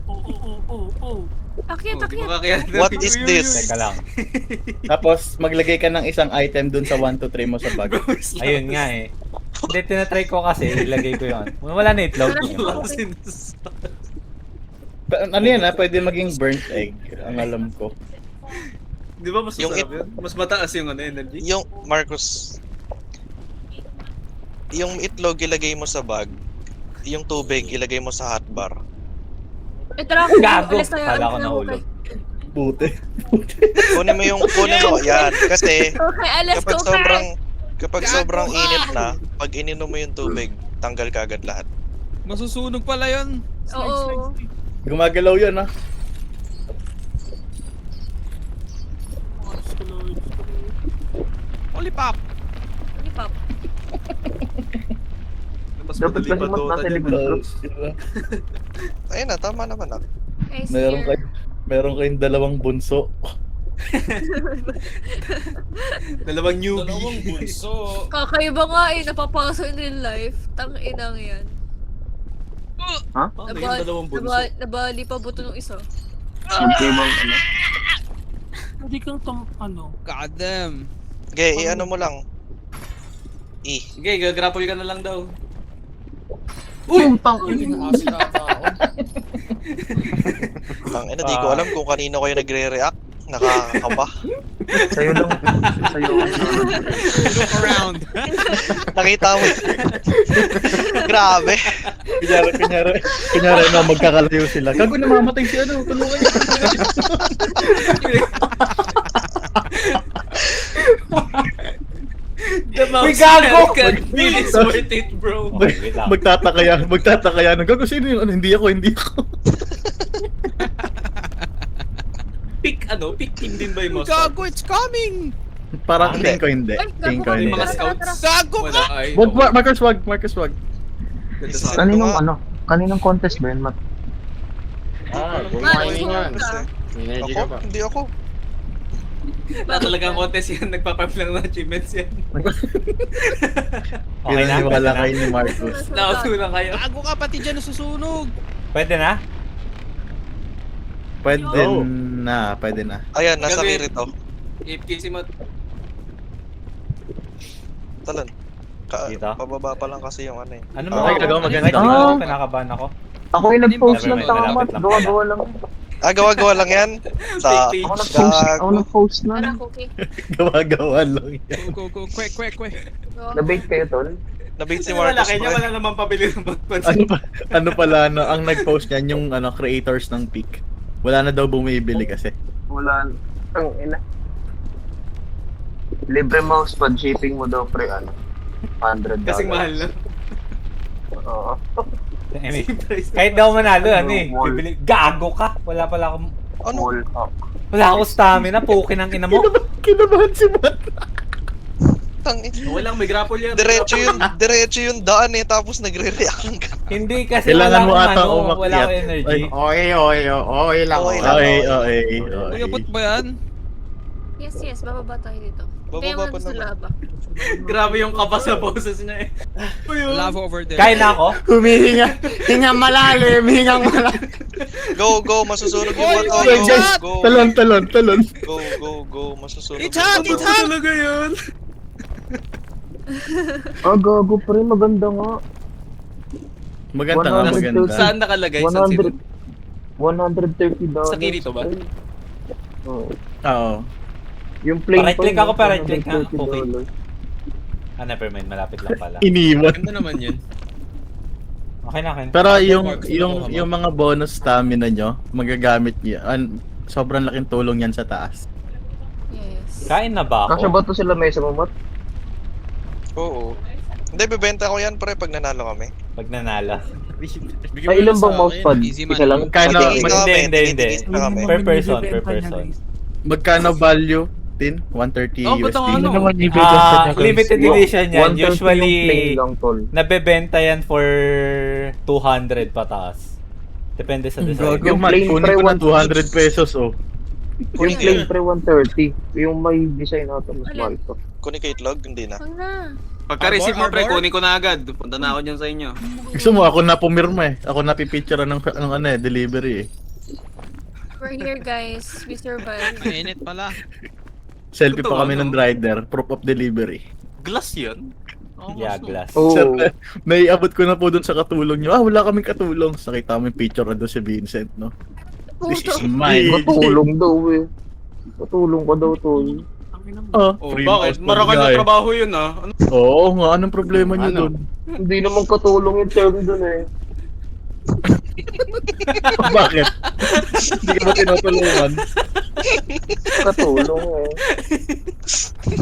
Oo. Akyat, Oh, di akyat. ba kaya? What is this? Teka lang. Tapos, maglagay ka ng isang item dun sa 1, 2, 3 mo sa bag. Ayun nga eh. Hindi, tinatry ko kasi, ilagay ko yun. Wala na itlog. Ano yan ha? Pwede maging burnt egg. Ang alam ko. Di ba mas Yung masarap yun? Mas mataas yung ano, energy. Yung, Marcos, yung itlog ilagay mo sa bag, yung tubig ilagay mo sa hotbar. Tara ako. Gago! Alis tayo. Kala ko Alis na, nahulog. Buti. Kunin mo, yan. Kasi, Okay, alis ko kapag sobrang init na, pag ininom mo yung tubig, tanggal ka agad lahat. Masusunog pala yun. Oo. Gumagalaw yun ha. Holy pop! Hindi pa. Mas Dapat madali kasi pa mas Dota nasa dyan. likod. Ayun na, tama naman ah. Guys, Meron here. kayong dalawang bunso. Dalawang newbie. Dalawang bunso. Kakaiba nga eh. Napapasok in real life. Tang-inang yan. Ano yung dalawang bunso? Nabali pa buto ng isa. Simple bang ano? Pwede kang God damn. Okay, i-ano mo lang. Sige, gagrapple ka na lang daw. Putang Tangina, di ko alam kung kanino kayo nagre-react. Nakakakaba. Sa'yo lang. Sa'yo. Look around. Nakita mo. Grabe. Kunyari na magkakalayo sila. Gago namamatay si ano, tulungan niyo. The mouse gago! can feel it's worth it, bro. Okay, wait lang. Magtataka yan. Gago sino yun? Ano, hindi ako. ano, pick team din ba yung most Gago, it's coming! Parang Hindi. tingin ko hindi. Ay, Tingin ko gago hindi. Mga ka. scouts? Gago Wala ka! ay. Marcus wag, Marcus wag. Kaninong ano? Kaninong contest ba yun, Mat? Kumain yan. Ka. Energy Ako? ka ba? Hindi ako. Wala talagang contest yan. Nagpa-farm lang ng achievements yan. Okay na? Pinaniwala Pwede na? kayo ni Marcus. Nakasulang kayo. Gago ka, pati dyan nasusunog! Pwede na? Pwede na, pwede na. Ayan, nasa Gabi. Kirito. AFK si Mat. Talan. Dito? Pababa pa lang kasi yung ano eh. Ano Okay, mo? gagawa maganda. Wait, tingnan Ah. ko, kinakabahan ako. Ako yung nag-post Never ng mind, tama, Mat. malapit lang. Gawa-gawa lang. Gawa-gawa lang yan. Sa... Fake Ako page. nag-post. Ako nag-post na. Anak, okay. Gawa-gawa lang yan. Go, quick. Go. Na-bait kayo, tol? Nabait si Wala Marcos. kanya, pre. wala naman pabili ng backpads. Ano pala, no, ang nag-post niyan yung creators ng Peak. Wala na daw bumibili kasi. Wala. Ang ina. Libre mousepad, shipping mo daw, pre, ano? $100. Kasing mahal na. Oo. I mean, kahit daw manalo, ano eh. Wall. Bibili. Gago ka! Wala pala akong... Ano? Wall up. Wala akong stamina. Pukin ang ina mo. Kinabahan si Matt. Tangin. Walang may grapple yan. Diretso yung daan eh, tapos nagre-react lang ka. Hindi kasi Kailangan mo wala ata akong ano, wala umakyat. akong energy. Okay lang. Okay lang. Okay. Uy, abot ba yan? Yes, bababa tayo dito. Bababa Kaya pa mo sa naman. laba. Grabe yung kaba sa boses niya eh. Lava over there. Kain na ako? Humihinga. Hinga malalim. Hinga malalim. Go, masusunog yung Oy, bato. oy, Go, chat! Talon. go, masusunog. It's hot! Talaga yun. Gago, pre, maganda nga. Maganda nga, 100 maganda. Saan nakalagay? Saan sino? $130. Sa Kirito ba? Oo. Oo. Yung plane Right-click ako pa, right-click nga. $130. Okay. Never mind. Malapit lang pala. Iniwan. Ganda naman yun. Okay na, okay na. Pero yung mga bonus stamina nyo, magagamit nyo. Sobrang laking tulong yan sa taas. Yes. Kain na ba Kasya ako? ba to sila mesa mo, Mat? Oo. Hindi, bibenta ko yan pre pag nanalo kami. Pag nanala. Ay, ilan bang mousepad? Easy man. Isa lang? Magkano- Pati- Tingin kami, Hindi. tingin na kami. Per person. Magkano value? Tin? 130 Oh, ba't USD. ang ano? Limited edition yan. 130 yung Usually, plane lang, tol. nabebenta yan for 200 pataas. Depende sa design. Yung Matt, plain kunin pre, ko ng 200 pesos oh. Yung plane pre 130. Yung may design ata mas mahal to. Kunin kay Itlog, hindi na. Huwag na. Pagka-receive mo pre, Arbor? kunin ko na agad. Punta na ako dyan sa inyo. Gusto mo ako na pumirma eh. Ako na pipicture ng delivery eh. We're here, guys. We survived. Mainit pala. Selfie pa Totoo, kami ng no? rider, proof of delivery. Glass yan? Yeah, glass. Oh, Sir, naiabot ko na po dun sa katulong nyo. Wala kaming katulong. Sakita mo yung picture na doon si Vincent, no? This is mine. matulong daw eh. Matulong ka daw, tol. Oh, Oh, free bakit? mouse Marakal pag na guy. trabaho yun ah. Ano? Oo nga, anong problema nyo Ano? dun? Hindi naman katulong yung term dun eh. Bakit? Hindi ka ba tinutulungan? Katulong eh.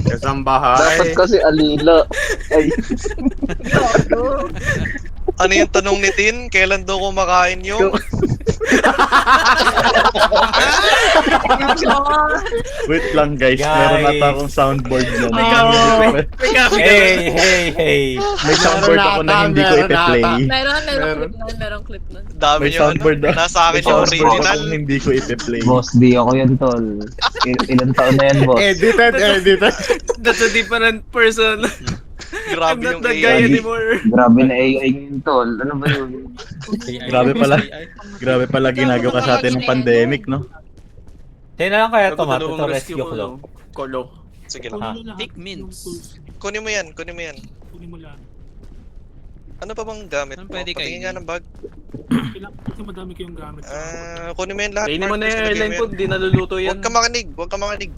Kasambahay. Dapat kasi alila. Ay, Ano yung tanong ni Tin? Kailan daw kumakain yung? Wait lang guys, Guys. meron ata akong soundboard nun. Hey! May soundboard ako na hindi ko Meron ipi-play. Merong clip nun. Dami May yung ano. soundboard na. Nasa akin May yung soundboard original. akong hindi ko ipi-play. boss, di ako yan, tol. Ilan taon na yan, boss? Edited. That's a different person. I'm Grabe not yung that guy AI. anymore. Grabe na AI ngayon, tol. Ano ba yun? Grabe pala ginagawa ka sa atin ng pandemic, no? Sa'yo na lang kaya ito, Matt. Dalawang Ito rescue rescue ko ko. Kolo. Sige lang. Ha? Thick mints. Kunin mo yan. Kunin mo lang. Ano pa bang gamit Ano mo? pwede Patingin kainin? nga ng bag. Kasi madami kayong gamit. Kunin mo yan lahat. Kainin mo na Marcos, yung ilagay airline mo food, di naluluto yan. Huwag ka makinig.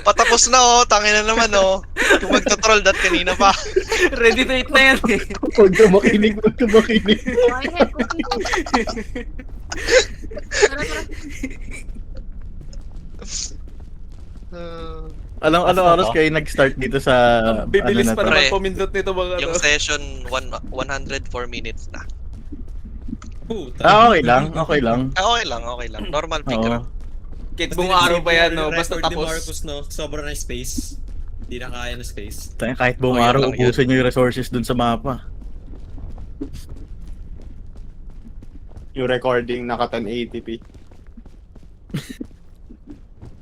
Patapos na oh, tangin na naman oh. Kung magto-troll that kanina pa. Ready to eat na yan eh. Huwag ka makinig. Ay, heck, cookie. Tara. Anong oras kayo nag-start dito sa... Bibilis ano na pa to? naman Pre, pumindot nito mga Yung ano. session 104 minutes na. Puta. Okay lang, okay lang. Okay lang, okay lang. Normal pick Oo. run. Kahit buong araw pa yan, no? Basta Record ni tapos. Marcus, no? Sobrang na space. Hindi na kaya ng space. Tayo, kahit buong Oh, yun araw, lang yun. ubusin nyo yung resources dun sa mapa. Yung recording naka 1080p.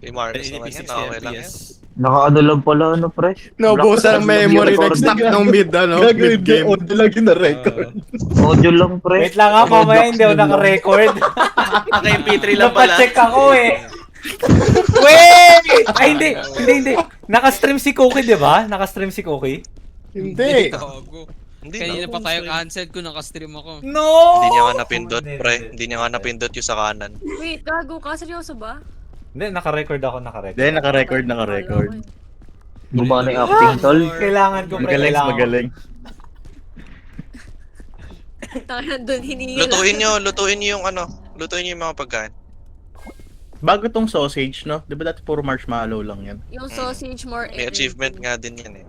Kay Marcus naman yan, okay lang yan. Naka-ano lang pala, ano, pre? Naubusan ang memory nag-stop ng mid, ano? Gagawin Mid yung game. audio lang yung na-record. Audio lang, pre. Wait lang nga, mamaya hindi ako naka-record. Naka-MP3 lang pala. Napacheck ako eh. Wait! Ay, hindi. Naka-stream si Cookie, di ba? Naka-stream si Cookie? Hindi. Gago. Hindi Kanina na. pa tayo cancel ko, nakastream ako. No! Hindi niya nga napindot, pre. Hindi niya nga napindot yung sa kanan. Wait, gago ka? Seryoso ba? Hindi, naka-record ako, naka-record. Then, naka-record. Gumana yung acting, tol. Kailangan ko, pre. Magaling, Kailangan ko. magaling. Taka nandun, hiningi Lutuin niyo yung ano. Lutuin niyo yung mga pagkain. Bago tong sausage, no? Di ba dati puro marshmallow lang yan? Yung sausage more May achievement nga din yan eh.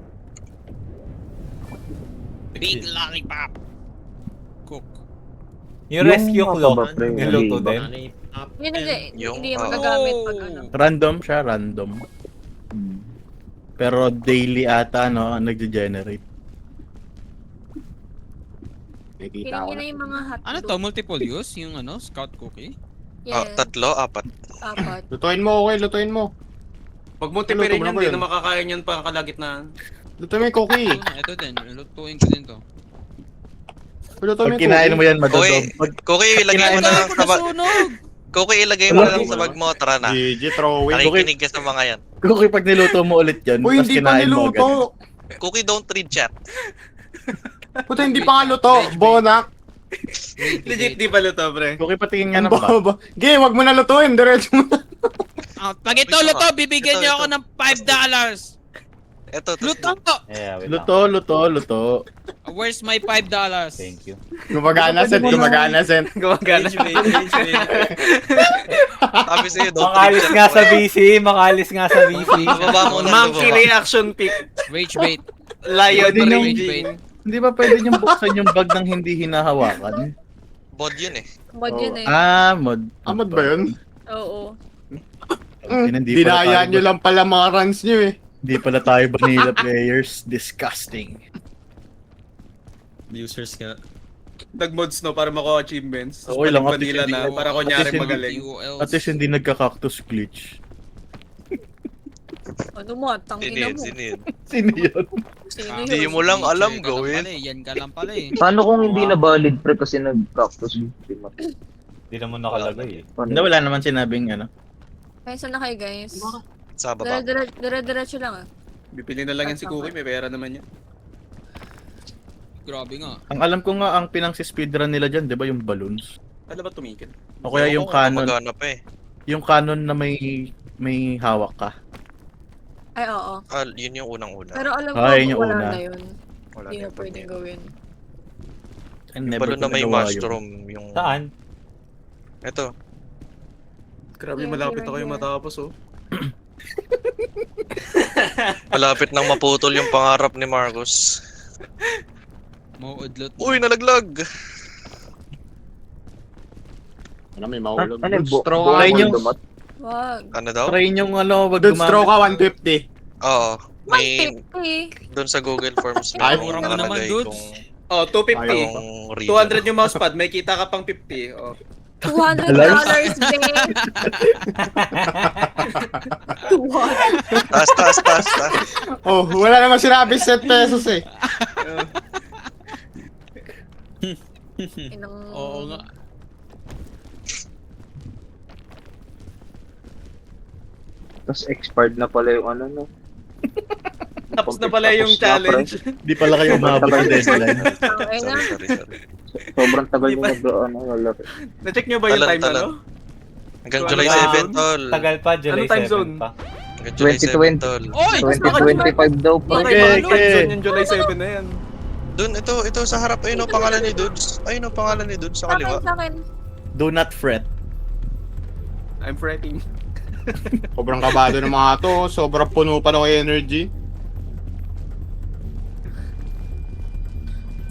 Big lollipop. Cook. Yung rescue Yung clock, mga ba, pre, niluto nag-iiba. din. Yun hindi, Yung, hindi oh. magagamit pag ano. Random siya, random. Pero daily ata, no? Nagge-generate. Nakikita Piling ko yun na na. yung mga hotdog. Ano to? Multiple use? Yung ano? Scout cookie? Yes, 3, 4. apat. Lutuin mo, okay? Lutuin mo. Pag mo tipirin Luto mo yan, na ba hindi yun? na makakain yan pa kalagitnaan. Lutuin mo yung cookie. Ito din. Lutuin ko din to. Lutuin mo Pag yung kinain cookie. mo yan, madodog. Cookie, ilagay mo na lang sa bag. Cookie, ilagay mo na lang sa bag mo. Tara na. GG, throwing. Nakikinig ka sa mga yan. Cookie, pag niluto mo ulit yan, Uy, tapos hindi pa kinain mo agad. niluto. Cookie, don't read chat. Puta, hindi pa nga luto. Bonak. Legit di pa luto, pre. Cookie, patingin nga Ang ng ba? baba. Gay, wag mo na lutuin. Diretso mo na. Pag ito luto, bibigyan niyo ako ng $5. Ito. Luto! Yeah, wait lang. Luto. Where's my $5? Thank you. Gumagana, Seth. Gumagana, Seth. Gumagana. Sabi sa'yo, don't read Makalis chat. nga sa BC, makalis nga sa BC. Baba mo na. Monkey reaction pic. Rage bait. Lion Pwede niyong- raging. Hindi ba pwede niyong buksan yung bag ng hindi hinahawakan? Bod yun eh. Mod yun eh. Mod. Amod ba yun? Oo. Hindi pala Dinaya tayo- nyo lang pala mga runs nyo eh. Hindi pala tayo vanilla players. Disgusting. Users nga. Nag-mods no para makuha achievements. Okay lang, at Vanilla least na hindi- para at kunyari least hindi- magaling. At least hindi nagka-cactus glitch. Ano mo, tangina mo. Sinid. Sino yun? Sino Hindi yun? mo lang alam Yan ka lang gawin. pala eh, Yan ka lang pala eh. Paano kung hindi na valid, pre, kasi nag-cactus? Hindi naman nakalagay eh. Hindi, wala naman sinabing ano. Kaya saan na kayo guys? Sa baba. Dire-diretso lang ah. Bibili na lang yan si Cookie, may pera naman yan. Grabe nga. Ang alam ko nga, ang pinang-speedrun nila dyan, di ba yung balloons? Ano ba tumikil? O kaya yung cannon, Magana pa eh. yung cannon na may hawak ka. Ay, oo. Yun yung unang-una. Pero alam ko, Yun yung wala una. na yun. Wala Hindi na na yung pwedeng gawin. And Yung never balon ko na may nagawa yun. mushroom. Yung... Saan? Ito. Grabe, Yeah, malapit here ako and yung there. matapos oh. Malapit nang maputol yung pangarap ni Marcos. Mauudlot. Uy, nalaglag! Ano, may mahulog. Ano yung Straw ka. Try nyo. Wag. Ano daw? Try yung ano, wag Dude, straw ka 150. Oo. May 150. doon sa Google Forms Ay, may mura mo naman, nakalagay dudes. kung Oh, 250. anong region. 200 yung mousepad, may kita ka pang 50. Oh. $200, babe. 200. Taas. Oh, wala namang sinabi 7 pesos eh. Inang... Oo nga. Tapos expired na pala yung ano, no? Tapos na pala yung Tapos na, challenge. Di pala kayo umabot sa deadline. Okay na. Sorry. Sobrang tagal Di nyo pa- ano, lalaki. Na-check nyo ba yung time Talan. ano? Hanggang July Tagal. 7, tol. Tagal pa, July Ano time 7 zone? pa. Hanggang July 7, 2020. tol. Oy! 2025 daw, pre. Okay, Okay, mga okay. zone yung July 7 na yan. Dun, ito sa harap. Ayun ang pangalan ni Dudes. Ayun ang pangalan ni Dudes sa Sa akin, kaliwa. sa akin. Do not fret. I'm fretting. Sobrang kabado ng mga to. Sobrang puno pa ng energy.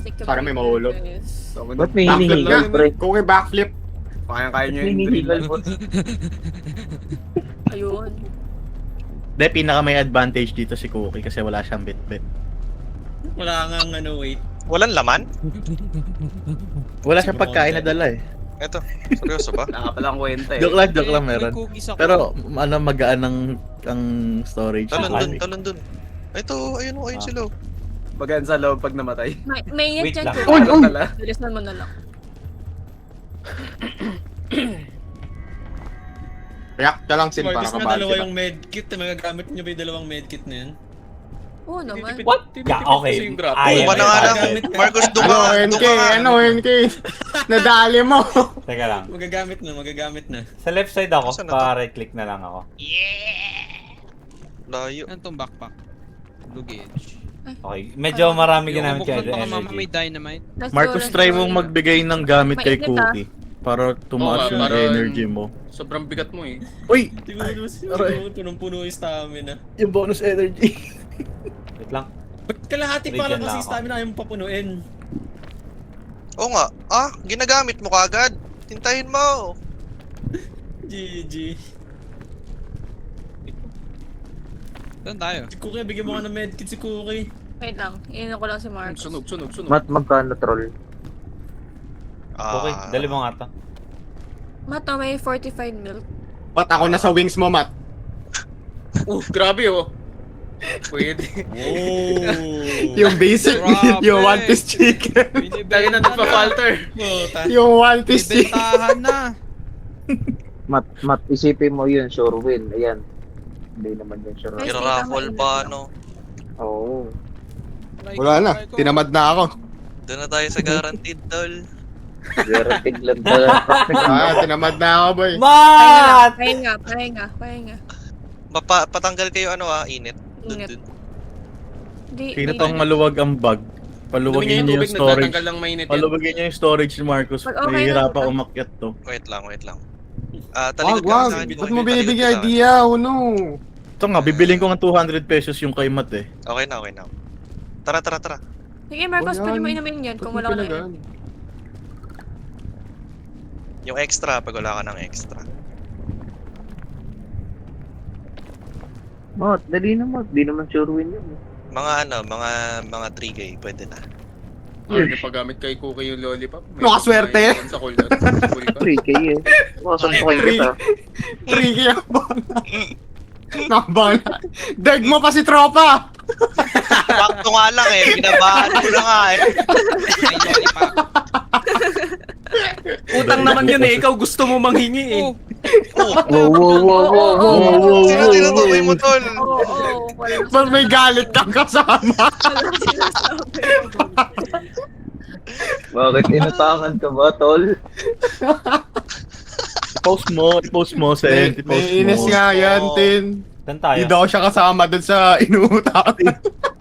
Take a Sana may break, mahulog. guys. Ba't may Backflip hinihingal, lang. pre? Cookie backflip. Kaya nyo yung drill. Hinihingal, boss. Ayun. De, pinaka may advantage dito si Cookie kasi wala siyang bit-bit. Wala nga wait. Walang laman? Wala siyang pagkain na dala eh. Eto, seryoso ba? Nakapalang kwenta eh. Joke lang May meron. cookies ako. Pero ano magaan ang storage. Talon dun. Ito, ayun sila. Magaan sa loob pag namatay. May yan Wait dyan lang. ko. Uy! Bilisan mo na lang. React ka lang sin para Marcus, nga kabal dalawa kita. yung medkit. Magagamit nyo ba yung dalawang medkit na yan? Oo naman. What? Yeah, okay. Uy, ba na nga lang. Marcos, doon ka. NK? Nadali mo. Teka lang. Magagamit na. Sa left side ako, Saan na to? pa-right click na lang ako. Layo. Ano tong backpack? Luggage. Okay, medyo marami ginamit Buksan kayo baka mama may energy. dynamite. Let's Marcus, go, try let's go. mong magbigay ng gamit kay Mainit, ah. Cookie. Para tumaas Oo, yung parang- energy mo. Sobrang bigat mo eh. Uy! Siguro aray. punong-puno yung stamina. Yung bonus energy. Wait lang. Ba't kalahati pa lang Regen kasi lang ako. stamina ayaw mo papunuin? Oo nga. Ginagamit mo kagad. Hintayin mo. GG. Saan tayo? Si Cookie, bigyan mo nga ng medkit si Cookie. Wait lang. Iinom ko lang si Marcus. Sunog. Mat, magkano, troll? Okay, dali mo nga to. Mato, may 45 milk. Ba't ako nasa wings mo, Matt? Grabe oh. Pwede. Oh. Yung basic, Grabe. yung one piece chicken. Dahil na nagpa-falter. Yung one piece chicken. Bibentahan na. Mat, isipin mo yun, sure win. Ayan. Hindi naman yun sure win. Ira-raffle pa, no? Oo. Wala na, tinamad na ako. Doon na tayo sa guaranteed, tol. Guaranteed lang talaga. Tinamad na ako, boy. Mat! Pahinga. Patanggal kayo init. Init. Di, Sino tong maluwag ang bag? Paluwagin niyo yung storage. nagtatanggal ng mainit yan. Paluwagin niyo yung storage ni Marcus. Pag okay na Nahihirapan to. umakyat to. Wait lang. Talikod ka sa akin. Ba't mo binibigay idea? No. Ito nga, bibiling ko ng 200 pesos yung kay Matt eh. Okay na. Tara. Sige, Marcos, Ayan. pwede mo inumin yan kung wala ka na. Yung extra, pag wala ka ng extra. Mat, dali na, Mat. Di naman sure win yun. Mga 3K, pwede na. Ay, napagamit kay Cookie yung lollipop. Nakaswerte. Sa cool ka. 3K eh. Makasok ko kayo kita. Tricky ako. Nakabala. Deg mo pa si tropa! Sakto nga lang binabahan ko na nga May lollipop. Utang naman yun eh. Ikaw gusto mo manghingi eh. Wow. Sino tinutukoy mo, tol? Oo, wala Ba't may galit kang kasama? sinasabi. Bakit inutangan ka ba, tol? Post mo, Sen. I-post mo. Naiinis nga yan, Tin. Saan tayo? Hindi daw siya kasama dun sa inuutang.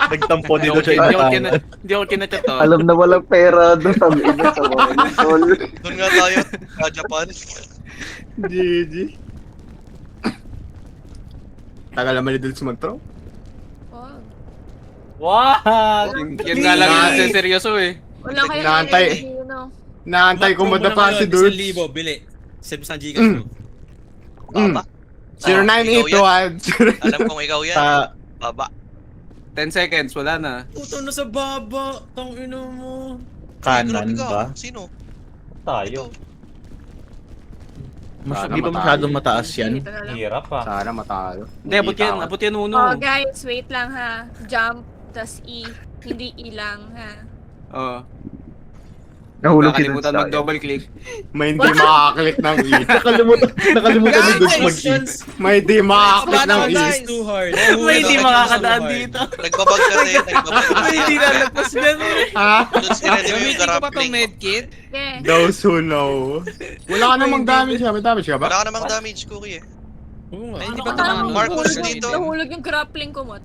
Nagtampo dito siya inatangan. Hindi ako kinachat to. Alam na walang pera doon sa ina sa mga tol. Doon nga tayo, sa Japan. GG. Tagal naman ni Dils mag-throw. Wag! Yan nga lang yung seryoso eh. Wala kayo Naantay. Naantay ko madapa si Dils. 1,000 bili. Save sa Gcash mo. Baba. 0981. Alam kong ikaw yan. Baba. 10 seconds, wala na. Puto na sa baba. Tang ino mo. Kanan Ikaw, ba? Sino? Tayo. Di ba masyadong mataas yan? Hirap ah. Sana matalo. Hindi, abot yan uno. Oh, guys, wait lang ha. Jump, tas E. Hindi E lang ha. Oo. Nahulog si Nakalimutan Dun. mag-double click. May hindi makaklik ng E. Nakalimutan ni Dutch mag-eat. May hindi makaklik ng E. It's too hard. May hindi makakadaan dito. Nagbabag kasi. May hindi lalagpas yan eh. Ha? Doon sila yung Gamitin ko ba grappling. tong medkit? Yeah. Those who know. Wala ka namang damage ka. May damage ka ba? Wala ka namang damage, Cookie Oo nga. Ay, hindi Ano ba ka ito naman? Marcos dito. Nahulog yung grappling ko, Mot.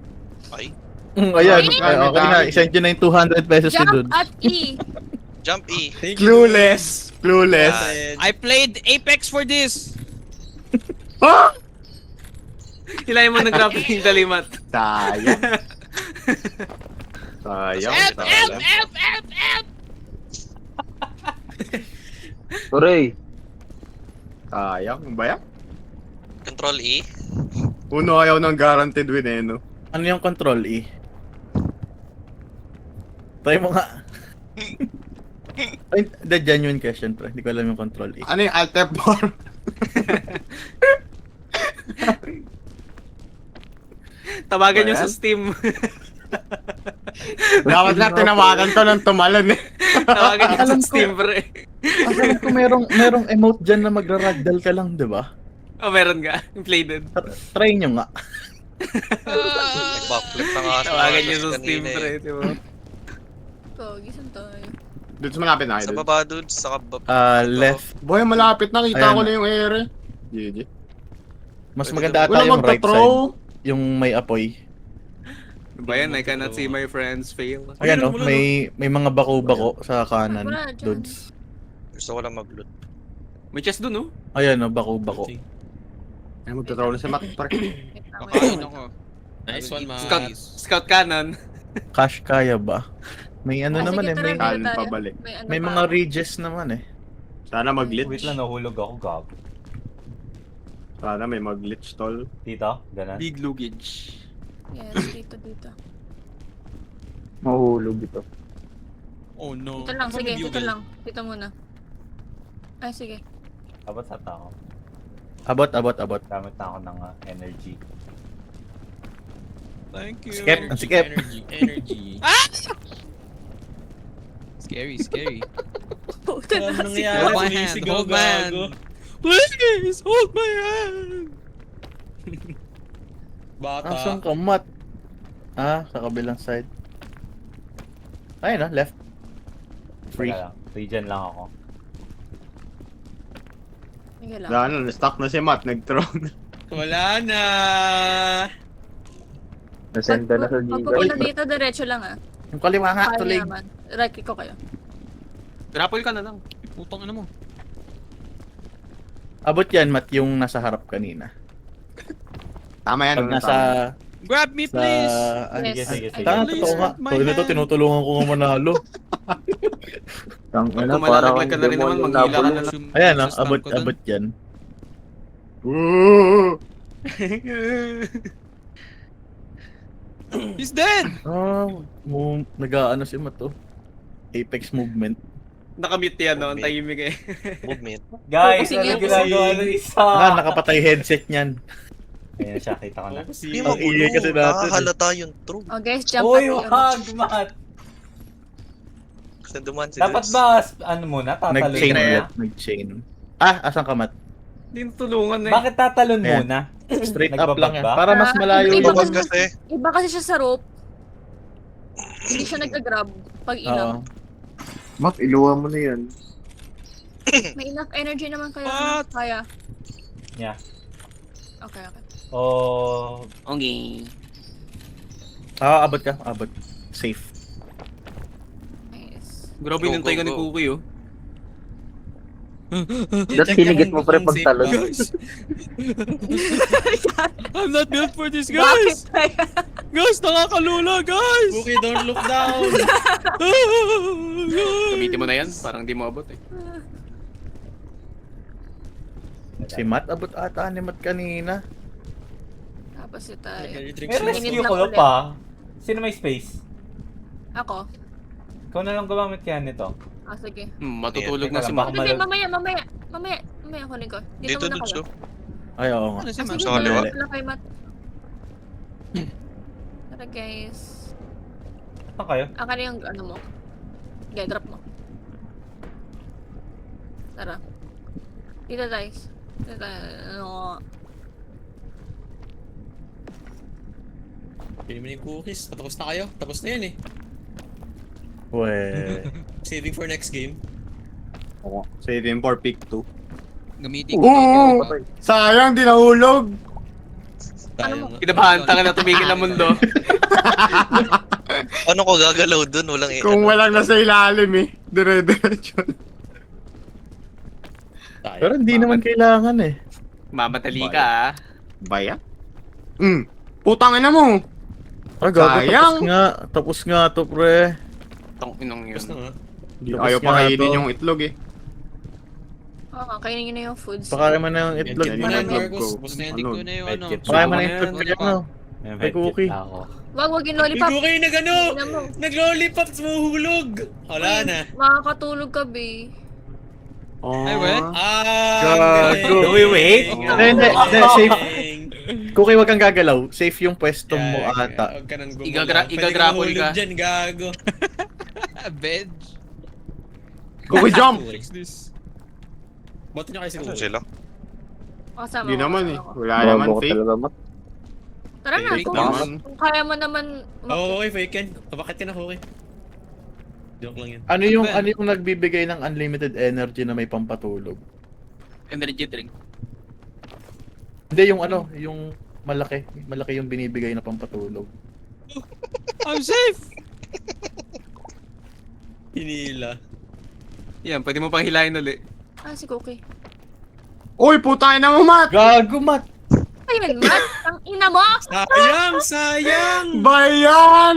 Ay, Ayan, okay na. Isend nyo na yung 200 pesos ni Jump Dude. at E. jump E. Thank you. Clueless. Clueless. I played Apex for this. Ha? Hilahin mo ng grappling dalimat. Sayang. Sayang, F, F, sayang. F, F, F! Turay. Sayang, ba yan? Control E. Uno ayaw ng guaranteed win eh, no? Ano yung control E? Try mo nga. Ay, the genuine question, pre. Hindi ko alam yung control E. Ano yung Alt F4? Tawagan Ba nyo yan? sa Steam. Dapat na tinawagan to ng tumalon eh. Tawagan nyo sa Alam ko. Steam, pre. Alam ko merong emote dyan na magra-ragdoll ka lang, di ba? Oh, meron ka. Play din. Try nyo nga. Nag-backflip na nga. Tawagan nyo sa kanina Steam, eh. pre. Diba? Pogi, saan tayo? Doon sa malapit na Sa idol. baba dude, sa Left. Boy, malapit na. Kita Ayan ko na. na yung ere. GG. Mas Pwede maganda ata Wala yung right magta-throw. side. Yung may apoy. Ba yan? I cannot see my friends fail. Ayan o, may mga bako-bako sa kanan. Wala dyan. Dudes. Gusto ko lang mag-loot. May chest dun, oh. Ayan o, bako-bako. Ay, magta-throw na si Mac. Pare. Wait lang, Ayun wait lang. ako. Nice one, man. Scout cannon. Cash kaya ba? May ano Ah, naman sige, eh, tara, may, tara, Kanan tara. pabalik. ano may pa mga ako. ridges naman eh. Sana mag-glitch. Wait lang, nahulog ako, gab. Sana may mag-glitch, tol. Dito? Ganun? Big luggage. Yes, dito. Mahulog ito. Oh no. Dito lang, Baka sige, may dito bugle. lang. Dito muna. Ay, sige. Abot sa tao. Abot. Gamit na ako ng energy. Thank you. Skip, Energy, skip. Energy. Scary. Puta na, Anong sige. nangyari? Hold my hand, Sumisigaw, hold my hand. gago. Please, hold my hand! Bata. Asan ka, Mat? Ah, sa kabilang side. Ayun left. Free. Teka lang. Regen lang ako. Sige lang. Gano'n, stuck na si Matt. Nag-throw. Wala na. Nasenda na sa Pag Gcash. pupunta dito, diretso lang ah. Yung kaliwa nga, Kaya tulig. naman. Right click ko kayo. Grapple ka na lang. Putang ina mo. Abot yan, Mat, yung nasa harap kanina. Tama yan. Pag ano, nasa... tama. Grab me, Sa... please! Ay, Yes. sige. Tanga, Please, totoo nga. hold my So, ito, hand. tinutulungan ko nga manalo. Tang ina, Kung para malalaglag ka na rin naman, demonyo maghila ka na nabulong. lang. Ayan, Sustan ko dun. abot yan. Ooh! He's dead! Oh, nag-aano si Mat, oh. Apex movement. Nakamute yan, no? Ang tahimik eh. Movement. Guys, Focusing ano yan, ginagawa ng isa? Nakapatay headset niyan. Ayan siya, kita ko na. Hindi Ang ingay kasi magulo. natin, Nakahalata yung true. Oh guys, jump Uy, at wag, Mat! Kasi duman si Dapat Dils. ba, ano muna, tatalon Nag-chain muna? ulit. Nag-chain. Ah, asan ka, Mat? Hindi natulungan eh. Bakit tatalon Ayan. muna? Straight up lang yan. Nagbabag ba? Para mas malayo Iba yung... Lumabas kasi. Iba kasi siya sa rope. Hindi siya nag-grab pag Oo. inaw. Mat, iluwa mo na yan. May enough energy naman kayo. What? Kaya. Yeah. Okay. Oh, Okay. Ah, abot ka. Abot. Safe. Nice. Grabe, Go, nintay go, ka ni go. Cookie, oh. That's hinigit mo pre pag talon. Guys! I'm not built for this, Bakit? guys! Guys, nakakalula, guys! Okay, don't look down. Gamitin mo na yan, parang di mo abot eh. Si Mat, abot ata ni Mat kanina. Tapos si tayo. may rescue Minute ko lang ulit. pa. Sino may space? Ako. Ikaw na lang gumamit kaya nito. Ah, sige. Matutulog Teka na si lang, Mac. baka Hindi, mal- mamaya kunin ko. Dito muna dudes kayo. oh. Ay, oo nga. Ano si Ah, Mac? sige, Sa kaliwa. dala ko kay Matt. Tara guys. Saan kayo? Akin yung ano mo. Okay, drop mo. Tara. Dito guys. Dito tayo. Ano. Pili mo yung cookies. Patapos na kayo. Tapos na yan eh. Weh. Saving for next game. Saving for pick 2. Gamitin ko. Oo! Sayang, di nahulog! Tayo nga. Kinabahan ka na tumigil ang mundo. Ano ko gagalaw dun? Walang Kung walang nasa ilalim eh. Dire-diretso. Tayo. Pero hindi naman kailangan eh. Mamatali ka, ah. Baya? Putang ina mo! Ah, gago, Sayang. tapos nga to, pre. Tong inong yun. Tapos na nga. Ayaw nga pa kainin to. yung itlog eh. Oo, kainin nyo na yung foods. Pakain mo na yung itlog Yan, mo yan, na. yan. Marcos, Go. bus na yan. Hindi ko na yung ano. Medkit. Pakain mo na Ano yung yan? itlog mo. May May cookie. medkit ako. Wag yung lollipop. Cookie nagano! Tingnan mo. Nag-lollipop, mahulog! Wala na. Makakatulog ka, be. Oh. Ay, wait. Gago. Do we wait? Hindi, safe. Cookie, wag kang gagalaw. Safe yung pwesto mo ata. Huwag ka nang gumalaw. Igagrapple Pwede ka. mahulog dyan, gago. Veg. Cookie jump! What's this? Boto nyo kayo si Ano Cookie. sila? Kasama Hindi ko, naman eh. kasama ko. Wala naman Bobo ka fake. talaga, Mat. Tara na, Fake kung, naman. kung kaya mo naman. Oo, okay, fake yan. Bakit ka na, Cookie? Joke lang yan. Ano yung nagbibigay ng unlimited energy na may pampatulog? Energy drink. Hindi, yung ano, yung malaki. Malaki yung binibigay na pampatulog. I'm safe! Hinila. Yan, pwede mo pang hilahin ulit. Si Cookie. Uy, putay na mo, Mat! Gago, Mat! Ayun, Mat! Ang ina mo! Sayang! Sayang! Bayan!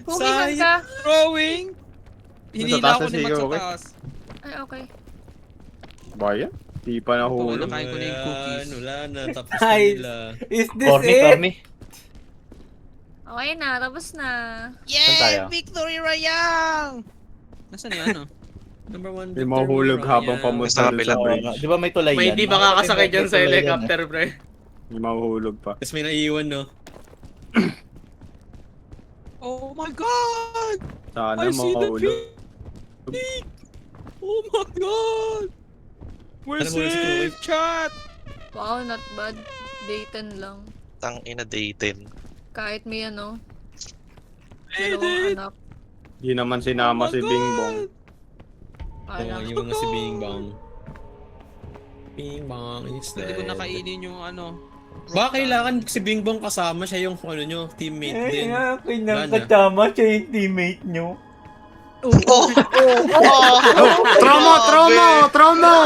Cookie, saan ka? Throwing! Hinila taas ako na ni si Matt sa Yoke. taas. Ay, okay. Bayan? Di pa nahulog. Nakain ko na yung cookies. Wala na, tapos na Nice. nila. Is this Corny, it? corny. Okay na, tapos na. Saan tayo? Yeah! Victory Royale! Nasaan yung ano? Number 1. May mahulog habang pamunta Sa dun kabila. sa bridge. Di ba may tulay yan? May hindi makakasakay dyan sa May tulay yan, helicopter, pre. May mahulog pa. Tapos may naiiwan, no? Oh my god! Sana I see the mahulog. peak! Oh my god! We're Ano mo si safe, chat! Wow, not bad. Day 10 lang. Tang ina day 10. Kahit may ano. Dalawang anak. Di naman sinama Oh my si God! Bing Bong. Anak. Yung mga si Bing Bang. Bing Bang is Hindi ko dead. nakainin yung ano. Baka kailangan si Bing Bong kasama siya yung ano nyo, teammate din. Wala na. Kasama siya yung teammate nyo. Trauma!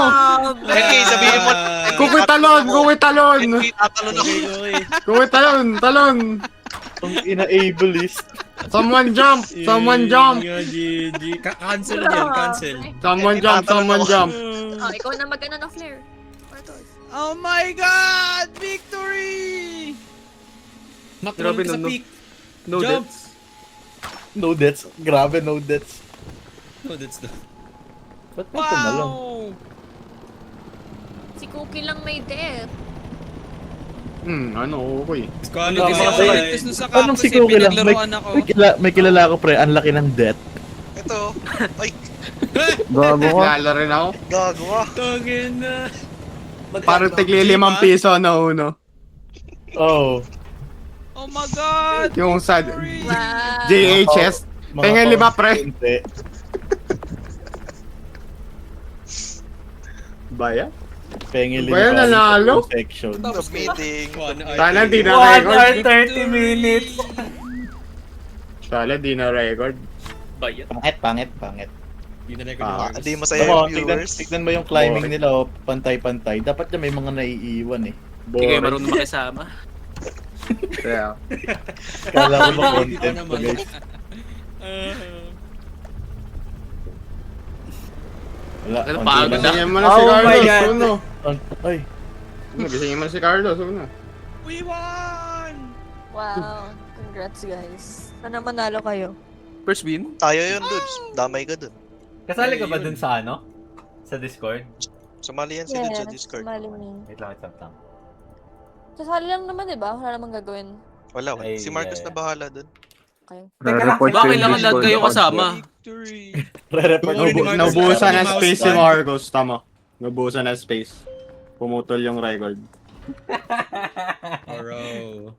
Okay, sabihin mo. Kukoy talon! Kukoy talon! Tatalon ako. Kukoy talon! Talon! Ang ina-ableist. Someone jump! Someone jump! GG. Cancel yan, cancel. Someone jump! Someone jump! Oh, ikaw na mag-ano ng flare. Marcos. Oh my god! Victory! Matron ka sa no. peak. No Jump! deaths. No deaths. Grabe, no deaths. No, that's the... Ba't may tumalon? Wow! Si Cookie lang may death. Ano, okay. Quality Tama Kasi sa ako kasi- latest nun sa Anong si campus eh, Cookie lang? pinaglaruan ako. May kilala ko, pre. Ang laki ng death. Ito. Ay, Gago ka. Lalo rin ako. gago ah. Togin na. Parang tigli 5 piso na uno. Oh. Oh my god! Yung sa Victory! Wow. JHS. Tingnan 5 pre. Hindi. Baya? Pengil Ba yan, nanalo? section. Tapos meeting. Sana di na 1 hour record. 30 minutes. Sana di na record. Pangit. Hindi na Ah, record. Hindi masaya Ako, yung viewers. tignan mo yung climbing nila, oh, pantay-pantay. Dapat na may mga naiiwan eh. Hindi kayo marunong makisama. Kaya. Kala ko ba Hindi content pa to, naman. guys. Wala. Ano, konti pagod lang. na. Gisingin mo na si Oh my Carlos. God. Uno. Ay, Gisingin mo na si Carlos. Uno. We won! Wow. Congrats, guys. Sana manalo kayo. First win? Tayo yun, dudes. Damay ka dun. Kasali ka ba dun sa ano? Sa Discord? Sumali yan si dudes sa Discord. sumali mo. Wait lang, wait lang. Kasali lang naman, di ba? Wala namang gagawin. Wala. Ay, Si Marcos yeah. na bahala dun. Okay. Teka lang, Report Ba, ko yung kailangan lahat Discord kayo account kasama. Victory! re-report Uy, di Marcos. Naubusan na Mouse space si pad. Marcos. Tama. Naubusan na space. Pumutol yung record. Bro.